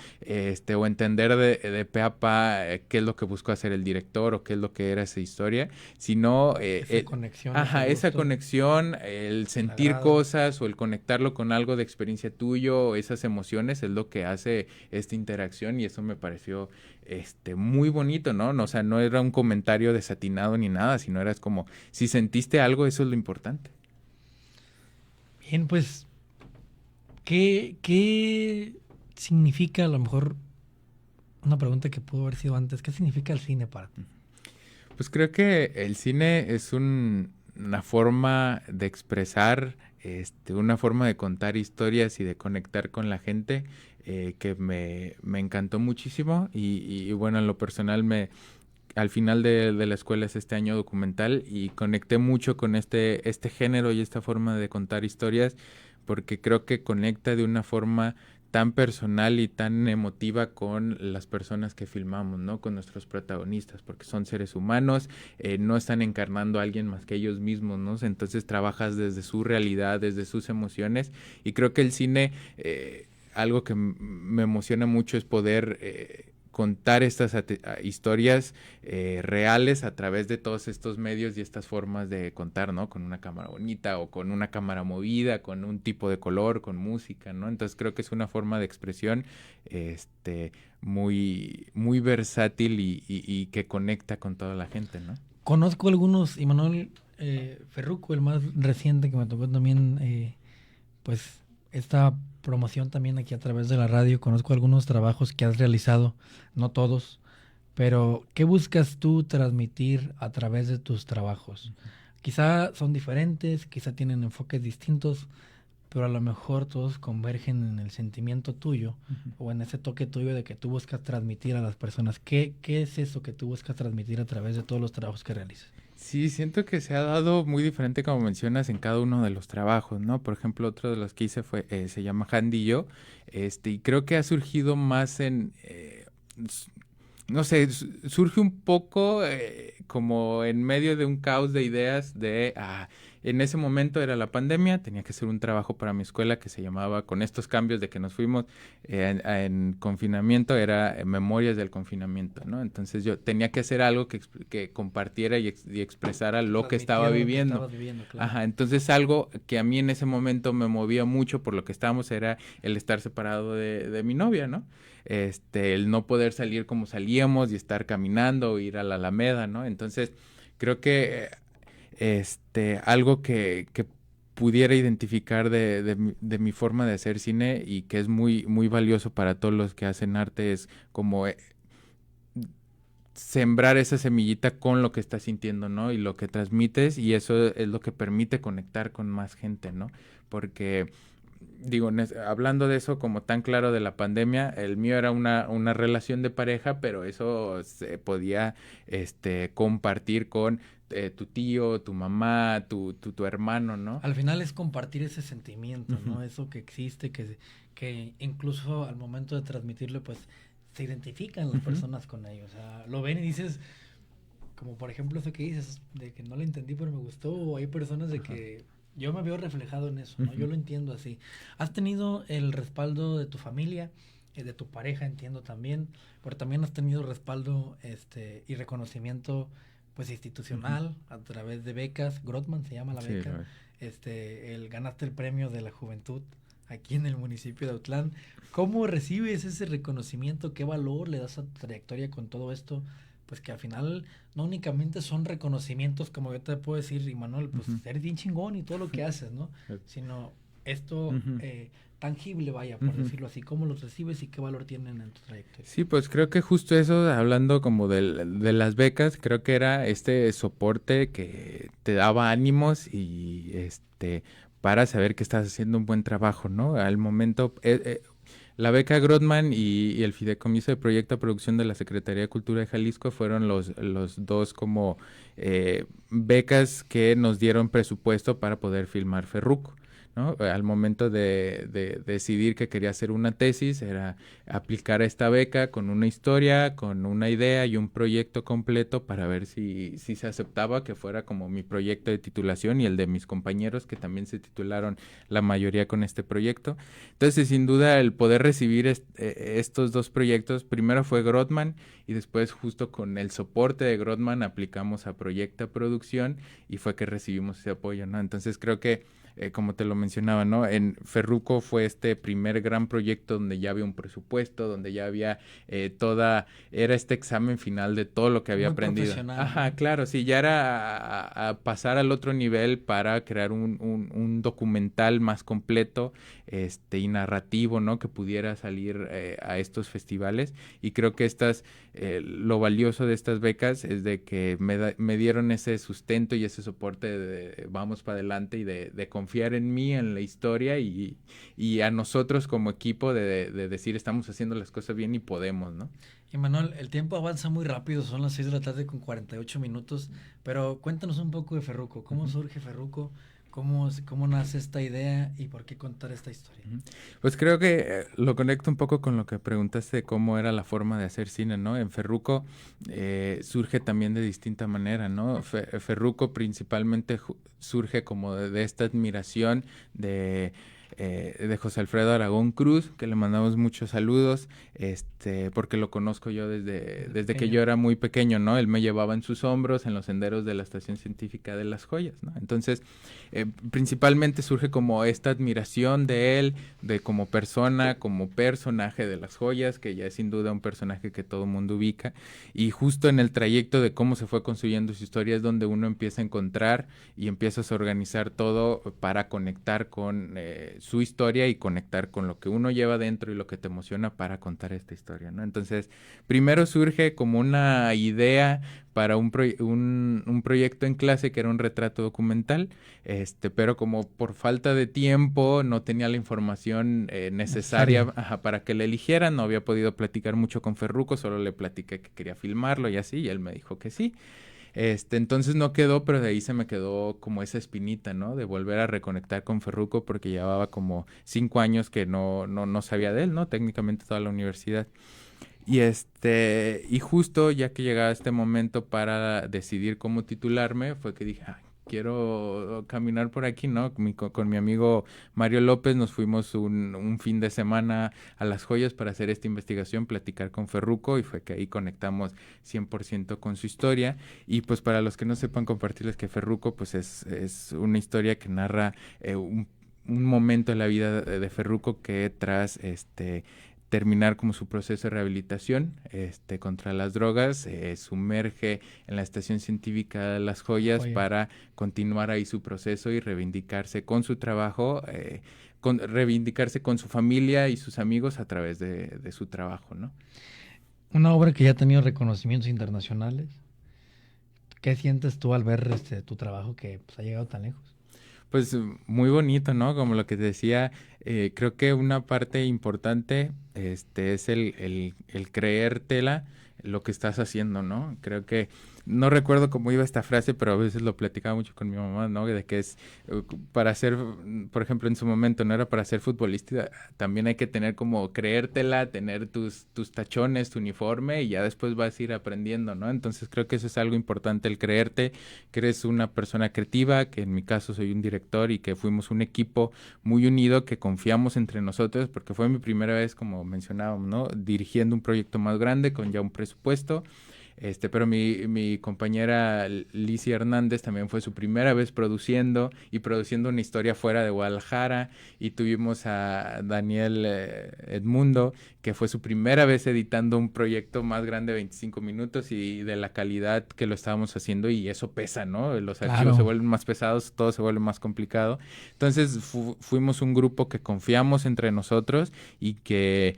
O entender de pe a pa qué es lo que buscó hacer el director o qué es lo que era esa historia, sino esa conexión. Ajá, esa conexión, el sentir cosas o el conectarlo con algo de experiencia tuyo, esas emociones es lo que hace esta interacción y eso me pareció muy bonito, ¿no? O sea, no era un comentario desatinado ni nada, sino era como, si sentiste algo, eso es lo importante. Bien, pues, ¿qué significa, a lo mejor, una pregunta que pudo haber sido antes, ¿qué significa el cine para ti? Pues creo que el cine es una forma de expresar, una forma de contar historias y de conectar con la gente que me encantó muchísimo y bueno, en lo personal al final de la escuela es este año documental y conecté mucho con este género y esta forma de contar historias porque creo que conecta de una forma tan personal y tan emotiva con las personas que filmamos, ¿no? Con nuestros protagonistas, porque son seres humanos, no están encarnando a alguien más que ellos mismos, ¿no? Entonces trabajas desde su realidad, desde sus emociones y creo que el cine, algo que me emociona mucho es poder contar estas historias reales a través de todos estos medios y estas formas de contar, ¿no? Con una cámara bonita o con una cámara movida, con un tipo de color, con música, ¿no? Entonces creo que es una forma de expresión muy, muy versátil y que conecta con toda la gente, ¿no? Conozco algunos, Imanol Ferruco, el más reciente que me tocó también, pues esta promoción también aquí a través de la radio. Conozco algunos trabajos que has realizado, no todos, pero ¿qué buscas tú transmitir a través de tus trabajos? Quizá son diferentes, quizá tienen enfoques distintos, pero a lo mejor todos convergen en el sentimiento tuyo o en ese toque tuyo de que tú buscas transmitir a las personas. ¿Qué es eso que tú buscas transmitir a través de todos los trabajos que realizas? Sí, siento que se ha dado muy diferente, como mencionas, en cada uno de los trabajos, ¿no? Por ejemplo, otro de los que hice se llama Handy y yo, y creo que ha surgido más no sé, surge un poco como en medio de un caos de ideas en ese momento era la pandemia, tenía que hacer un trabajo para mi escuela que se llamaba, con estos cambios de que nos fuimos en confinamiento, era Memorias del Confinamiento, ¿no? Entonces yo tenía que hacer algo que compartiera y expresara lo que estaba viviendo. Claro. Ajá, entonces algo que a mí en ese momento me movía mucho por lo que estábamos era el estar separado de mi novia, ¿no? El no poder salir como salíamos y estar caminando o ir a la Alameda, ¿no? Entonces creo que algo que pudiera identificar de mi forma de hacer cine y que es muy, muy valioso para todos los que hacen arte es como sembrar esa semillita con lo que estás sintiendo, ¿no? Y lo que transmites y eso es lo que permite conectar con más gente, ¿no? Porque digo, hablando de eso como tan claro de la pandemia, el mío era una relación de pareja, pero eso se podía compartir con tu tío, tu mamá, tu hermano, ¿no? Al final es compartir ese sentimiento, ¿no? Eso que existe, que incluso al momento de transmitirlo, pues se identifican las personas con ello. O sea, lo ven y dices, como por ejemplo eso que dices, de que no lo entendí pero me gustó, o hay personas de que yo me veo reflejado en eso, ¿no? Yo lo entiendo así. ¿Has tenido el respaldo de tu familia de tu pareja, entiendo también, pero también has tenido respaldo y reconocimiento pues institucional a través de becas. Grothman se llama la beca. Ganaste el premio de la juventud aquí en el municipio de Autlán. ¿Cómo recibes ese reconocimiento? ¿Qué valor le das a tu trayectoria con todo esto? Pues que al final no únicamente son reconocimientos, como yo te puedo decir, Imanol, pues eres bien chingón y todo lo que haces, ¿no? Sino esto tangible, vaya, por decirlo así. ¿Cómo los recibes y qué valor tienen en tu trayectoria? Sí, pues creo que justo eso, hablando como de las becas, creo que era este soporte que te daba ánimos y para saber que estás haciendo un buen trabajo, ¿no? Al momento, la beca Grothman y el Fideicomiso de Proyecto a Producción de la Secretaría de Cultura de Jalisco fueron los dos como becas que nos dieron presupuesto para poder filmar Ferruco, ¿no? Al momento de decidir que quería hacer una tesis, era aplicar a esta beca con una historia, con una idea y un proyecto completo para ver si se aceptaba que fuera como mi proyecto de titulación y el de mis compañeros que también se titularon la mayoría con este proyecto. Entonces, sin duda, el poder recibir estos dos proyectos, primero fue Grothman y después justo con el soporte de Grothman aplicamos a Proyecta Producción y fue que recibimos ese apoyo, ¿no? Entonces, creo que como te lo mencionaba, ¿no? En Ferruco fue este primer gran proyecto donde ya había un presupuesto, donde ya había era este examen final de todo lo que había aprendido. Ajá, ¿no? Claro, sí, ya era a pasar al otro nivel para crear un documental más completo, y narrativo, ¿no? Que pudiera salir a estos festivales. Y creo que lo valioso de estas becas es de que me dieron ese sustento y ese soporte de vamos para adelante y de confiar en mí, en la historia y a nosotros como equipo de decir estamos haciendo las cosas bien y podemos, ¿no? Imanol, el tiempo avanza muy rápido, son las 6 de la tarde con 48 minutos, pero cuéntanos un poco de Ferruco. ¿Cómo surge Ferruco? ¿Cómo nace esta idea y por qué contar esta historia? Pues creo que lo conecto un poco con lo que preguntaste de cómo era la forma de hacer cine, ¿no? En Ferruco surge también de distinta manera, ¿no? Ferruco principalmente surge como de esta admiración de José Alfredo Aragón Cruz, que le mandamos muchos saludos, porque lo conozco yo desde que yo era muy pequeño, ¿no? Él me llevaba en sus hombros en los senderos de la Estación Científica de Las Joyas, ¿no? Entonces, principalmente surge como esta admiración de él, de como persona, como personaje de Las Joyas, que ya es sin duda un personaje que todo el mundo ubica, y justo en el trayecto de cómo se fue construyendo su historia es donde uno empieza a encontrar y empiezas a organizar todo para conectar con su historia y conectar con lo que uno lleva dentro y lo que te emociona para contar esta historia, ¿no? Entonces, primero surge como una idea para un proyecto en clase que era un retrato documental, pero como por falta de tiempo no tenía la información necesaria para que le eligieran, no había podido platicar mucho con Ferruco, solo le platiqué que quería filmarlo y así, y él me dijo que sí. Entonces no quedó, pero de ahí se me quedó como esa espinita, ¿no? De volver a reconectar con Ferruco porque llevaba como 5 años que no sabía de él, ¿no? Técnicamente toda la universidad. Y justo ya que llegaba este momento para decidir cómo titularme, fue que dije, quiero caminar por aquí, ¿no? Con mi amigo Mario López nos fuimos un fin de semana a Las Joyas para hacer esta investigación, platicar con Ferruco, y fue que ahí conectamos 100% con su historia. Y pues para los que no sepan, compartirles que Ferruco pues es una historia que narra un momento en la vida de Ferruco que tras terminar como su proceso de rehabilitación contra las drogas, sumerge en la Estación Científica de Las Joyas para continuar ahí su proceso y reivindicarse con su trabajo, reivindicarse con su familia y sus amigos a través de su trabajo, ¿no? Una obra que ya ha tenido reconocimientos internacionales. ¿Qué sientes tú al ver tu trabajo que pues, ha llegado tan lejos? Pues muy bonito, ¿no? Como lo que te decía, creo que una parte importante es el creértela, lo que estás haciendo, ¿no? Creo que, no recuerdo cómo iba esta frase, pero a veces lo platicaba mucho con mi mamá, ¿no? De que es para ser, por ejemplo, en su momento no era para ser futbolista, también hay que tener como creértela, tener tus tachones, tu uniforme y ya después vas a ir aprendiendo, ¿no? Entonces creo que eso es algo importante, el creerte que eres una persona creativa, que en mi caso soy un director y que fuimos un equipo muy unido, que confiamos entre nosotros, porque fue mi primera vez, como mencionábamos, ¿no? Dirigiendo un proyecto más grande con ya un presupuesto. Pero mi compañera Lizy Hernández también fue su primera vez produciendo una historia fuera de Guadalajara, y tuvimos a Daniel Edmundo, que fue su primera vez editando un proyecto más grande de 25 minutos y de la calidad que lo estábamos haciendo, y eso pesa, ¿no? Los archivos se vuelven más pesados, todo se vuelve más complicado. Entonces fuimos un grupo que confiamos entre nosotros y que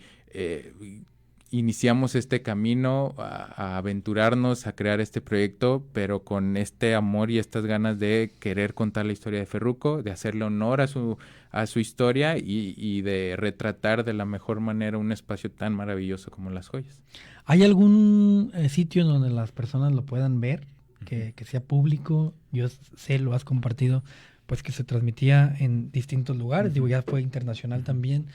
iniciamos este camino a aventurarnos a crear este proyecto, pero con este amor y estas ganas de querer contar la historia de Ferruco, de hacerle honor a su historia y de retratar de la mejor manera un espacio tan maravilloso como Las Joyas. ¿Hay algún sitio en donde las personas lo puedan ver, que sea público? Yo sé, lo has compartido, pues que se transmitía en distintos lugares, digo, ya fue internacional también.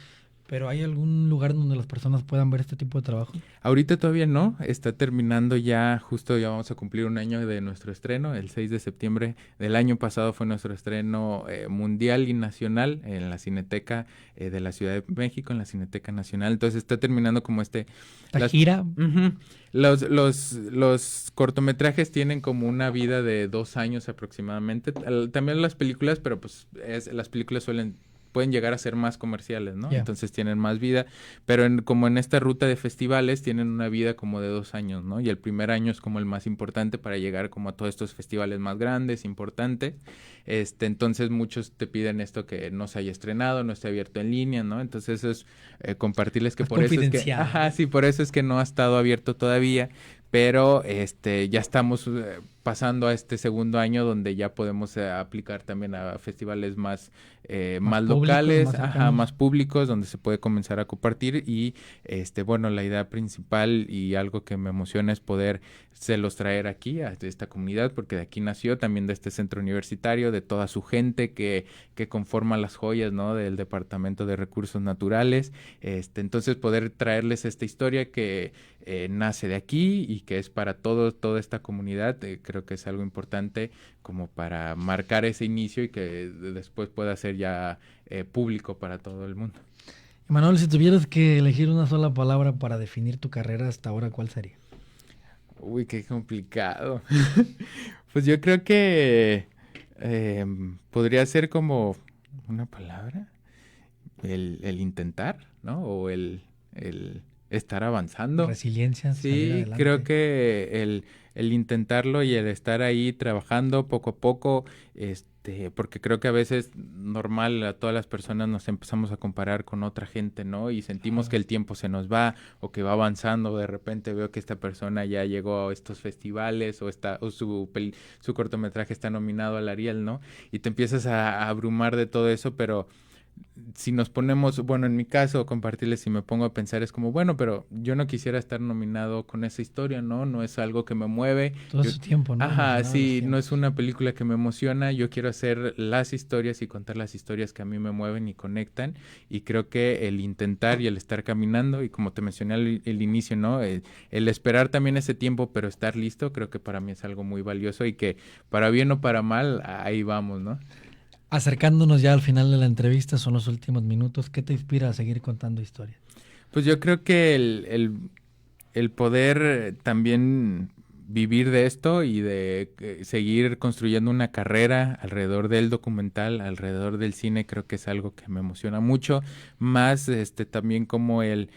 ¿Pero hay algún lugar donde las personas puedan ver este tipo de trabajo? Ahorita todavía no, está terminando ya, justo ya vamos a cumplir un año de nuestro estreno, el 6 de septiembre del año pasado fue nuestro estreno mundial y nacional en la Cineteca de la Ciudad de México, en la Cineteca Nacional, entonces está terminando como ¿La gira? Los cortometrajes tienen como una vida de 2 años aproximadamente, también las películas, pero pues las películas pueden llegar a ser más comerciales, ¿no? Yeah. Entonces tienen más vida, pero como en esta ruta de festivales tienen una vida como de 2 años, ¿no? Y el primer año es como el más importante para llegar como a todos estos festivales más grandes, importantes. Entonces muchos te piden esto, que no se haya estrenado, no esté abierto en línea, ¿no? Entonces eso es compartirles que por eso es que, por eso es que no ha estado abierto todavía, pero ya estamos pasando a este segundo año donde ya podemos aplicar también a festivales más locales, más públicos, donde se puede comenzar a compartir y bueno, la idea principal y algo que me emociona es poderlos traer aquí a esta comunidad, porque de aquí nació, también de este centro universitario, de toda su gente que conforma Las Joyas, ¿no? Del Departamento de Recursos Naturales, entonces poder traerles esta historia que nace de aquí y que es para toda esta comunidad, creo que es algo importante como para marcar ese inicio y que después pueda ser ya público para todo el mundo. Emanuel, si tuvieras que elegir una sola palabra para definir tu carrera hasta ahora, ¿cuál sería? Uy, qué complicado. Pues yo creo que podría ser como una palabra, el intentar, ¿no? O el estar avanzando. Resiliencia. Sí, creo que el intentarlo y el estar ahí trabajando poco a poco, porque creo que a veces normal a todas las personas nos empezamos a comparar con otra gente, ¿no? Y sentimos que el tiempo se nos va o que va avanzando. De repente veo que esta persona ya llegó a estos festivales o su cortometraje está nominado al Ariel, ¿no? Y te empiezas a abrumar de todo eso, pero si nos ponemos, bueno, en mi caso, compartirles, si me pongo a pensar, es como, bueno, pero yo no quisiera estar nominado con esa historia, ¿no? No es algo que me mueve. Todo su tiempo, ¿no? Ajá, sí, no es una película que me emociona. Yo quiero hacer las historias y contar las historias que a mí me mueven y conectan. Y creo que el intentar y el estar caminando, y como te mencioné al inicio, ¿no? El esperar también ese tiempo, pero estar listo, creo que para mí es algo muy valioso y que para bien o para mal, ahí vamos, ¿no? Acercándonos ya al final de la entrevista, son los últimos minutos. ¿Qué te inspira a seguir contando historias? Pues yo creo que el poder también vivir de esto y de seguir construyendo una carrera alrededor del documental, alrededor del cine, creo que es algo que me emociona mucho. Más también como el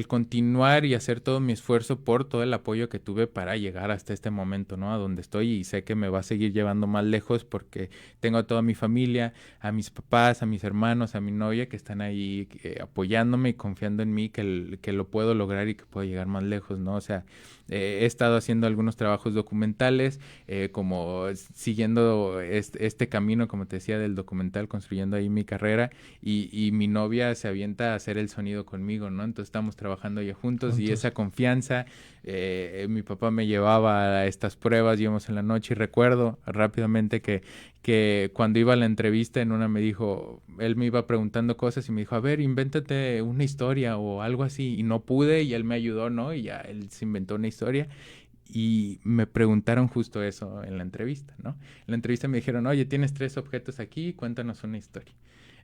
continuar y hacer todo mi esfuerzo por todo el apoyo que tuve para llegar hasta este momento, ¿no? A donde estoy, y sé que me va a seguir llevando más lejos porque tengo a toda mi familia, a mis papás, a mis hermanos, a mi novia que están ahí apoyándome y confiando en mí que lo puedo lograr y que puedo llegar más lejos, ¿no? O sea, he estado haciendo algunos trabajos documentales, como siguiendo este camino, como te decía, del documental, construyendo ahí mi carrera, y mi novia se avienta a hacer el sonido conmigo, ¿no? Entonces estamos estábamos trabajando ya juntos. Y esa confianza, mi papá me llevaba a estas pruebas, íbamos en la noche y recuerdo rápidamente que cuando iba a la entrevista en una me dijo, él me iba preguntando cosas y me dijo, a ver, invéntate una historia o algo así, y no pude y él me ayudó, ¿no? Y ya él se inventó una historia. Y me preguntaron justo eso en la entrevista, ¿no? En la entrevista me dijeron, oye, tienes 3 objetos aquí, cuéntanos una historia.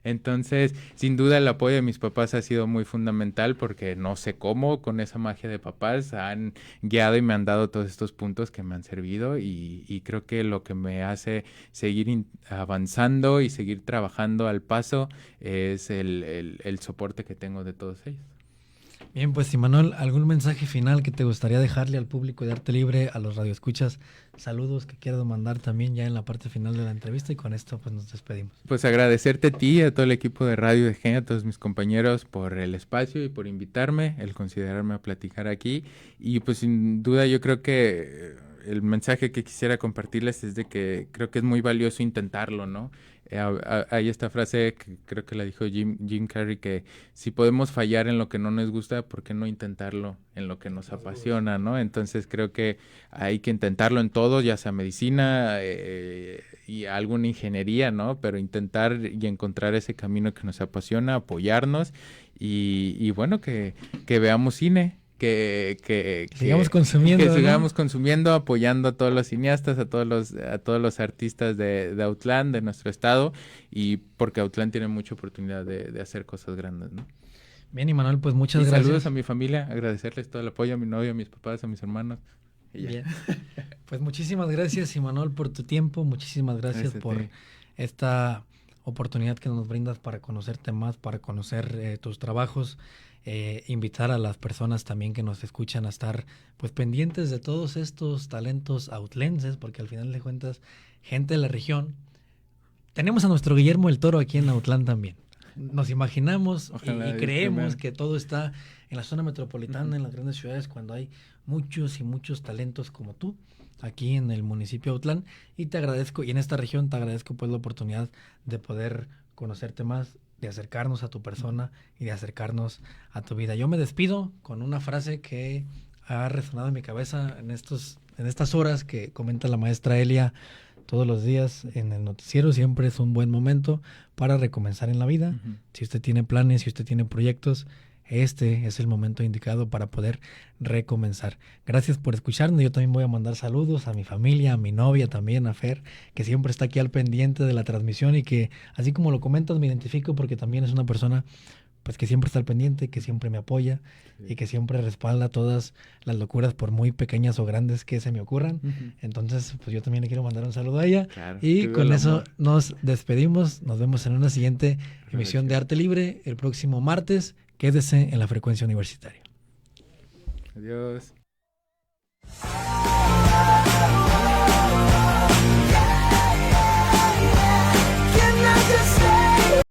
Entonces, sin duda el apoyo de mis papás ha sido muy fundamental porque no sé cómo, con esa magia de papás han guiado y me han dado todos estos puntos que me han servido y creo que lo que me hace seguir avanzando y seguir trabajando al paso es el soporte que tengo de todos ellos. Bien, pues Imanol, ¿algún mensaje final que te gustaría dejarle al público de Arte Libre, a los radioescuchas? Saludos que quieras mandar también ya en la parte final de la entrevista y con esto pues nos despedimos. Pues agradecerte a ti, a todo el equipo de Radio EG, a todos mis compañeros por el espacio y por invitarme, el considerarme a platicar aquí. Y pues sin duda yo creo que el mensaje que quisiera compartirles es de que creo que es muy valioso intentarlo, ¿no? Hay esta frase que creo que la dijo Jim Carrey, que si podemos fallar en lo que no nos gusta, ¿por qué no intentarlo en lo que nos apasiona, ¿no? Entonces creo que hay que intentarlo en todo, ya sea medicina y alguna ingeniería, ¿no? Pero intentar y encontrar ese camino que nos apasiona, apoyarnos y bueno, que veamos cine. Que sigamos consumiendo, que ¿no? sigamos consumiendo, apoyando a todos los cineastas, a todos los artistas de Autlán, de nuestro estado, y porque Autlán tiene mucha oportunidad de hacer cosas grandes, ¿no? Bien, Imanol, pues muchas gracias. Saludos a mi familia, agradecerles todo el apoyo, a mi novio, a mis papás, a mis hermanos. Bien. Pues muchísimas gracias, Imanol, por tu tiempo, muchísimas gracias por esta oportunidad que nos brindas para conocerte más, para conocer tus trabajos. Invitar a las personas también que nos escuchan a estar pues pendientes de todos estos talentos autlenses, porque al final de cuentas, gente de la región, tenemos a nuestro Guillermo el Toro aquí en Autlán también. Nos imaginamos y creemos que todo está en la zona metropolitana, en las grandes ciudades, cuando hay muchos y muchos talentos como tú aquí en el municipio de Autlán, y te agradezco, y en esta región te agradezco pues la oportunidad de poder conocerte más, de acercarnos a tu persona y de acercarnos a tu vida. Yo me despido con una frase que ha resonado en mi cabeza en estas horas que comenta la maestra Elia todos los días en el noticiero. Siempre es un buen momento para recomenzar en la vida. Uh-huh. Si usted tiene planes, si usted tiene proyectos, este es el momento indicado para poder recomenzar. Gracias por escucharnos. Yo también voy a mandar saludos a mi familia, a mi novia también, a Fer, que siempre está aquí al pendiente de la transmisión y que, así como lo comentas, me identifico porque también es una persona pues que siempre está al pendiente, que siempre me apoya y que siempre respalda todas las locuras, por muy pequeñas o grandes que se me ocurran. Uh-huh. Entonces, pues yo también le quiero mandar un saludo a ella. Claro, y con eso nos despedimos. Nos vemos en una siguiente emisión de Arte Libre el próximo martes. Quédese en la frecuencia universitaria. Adiós.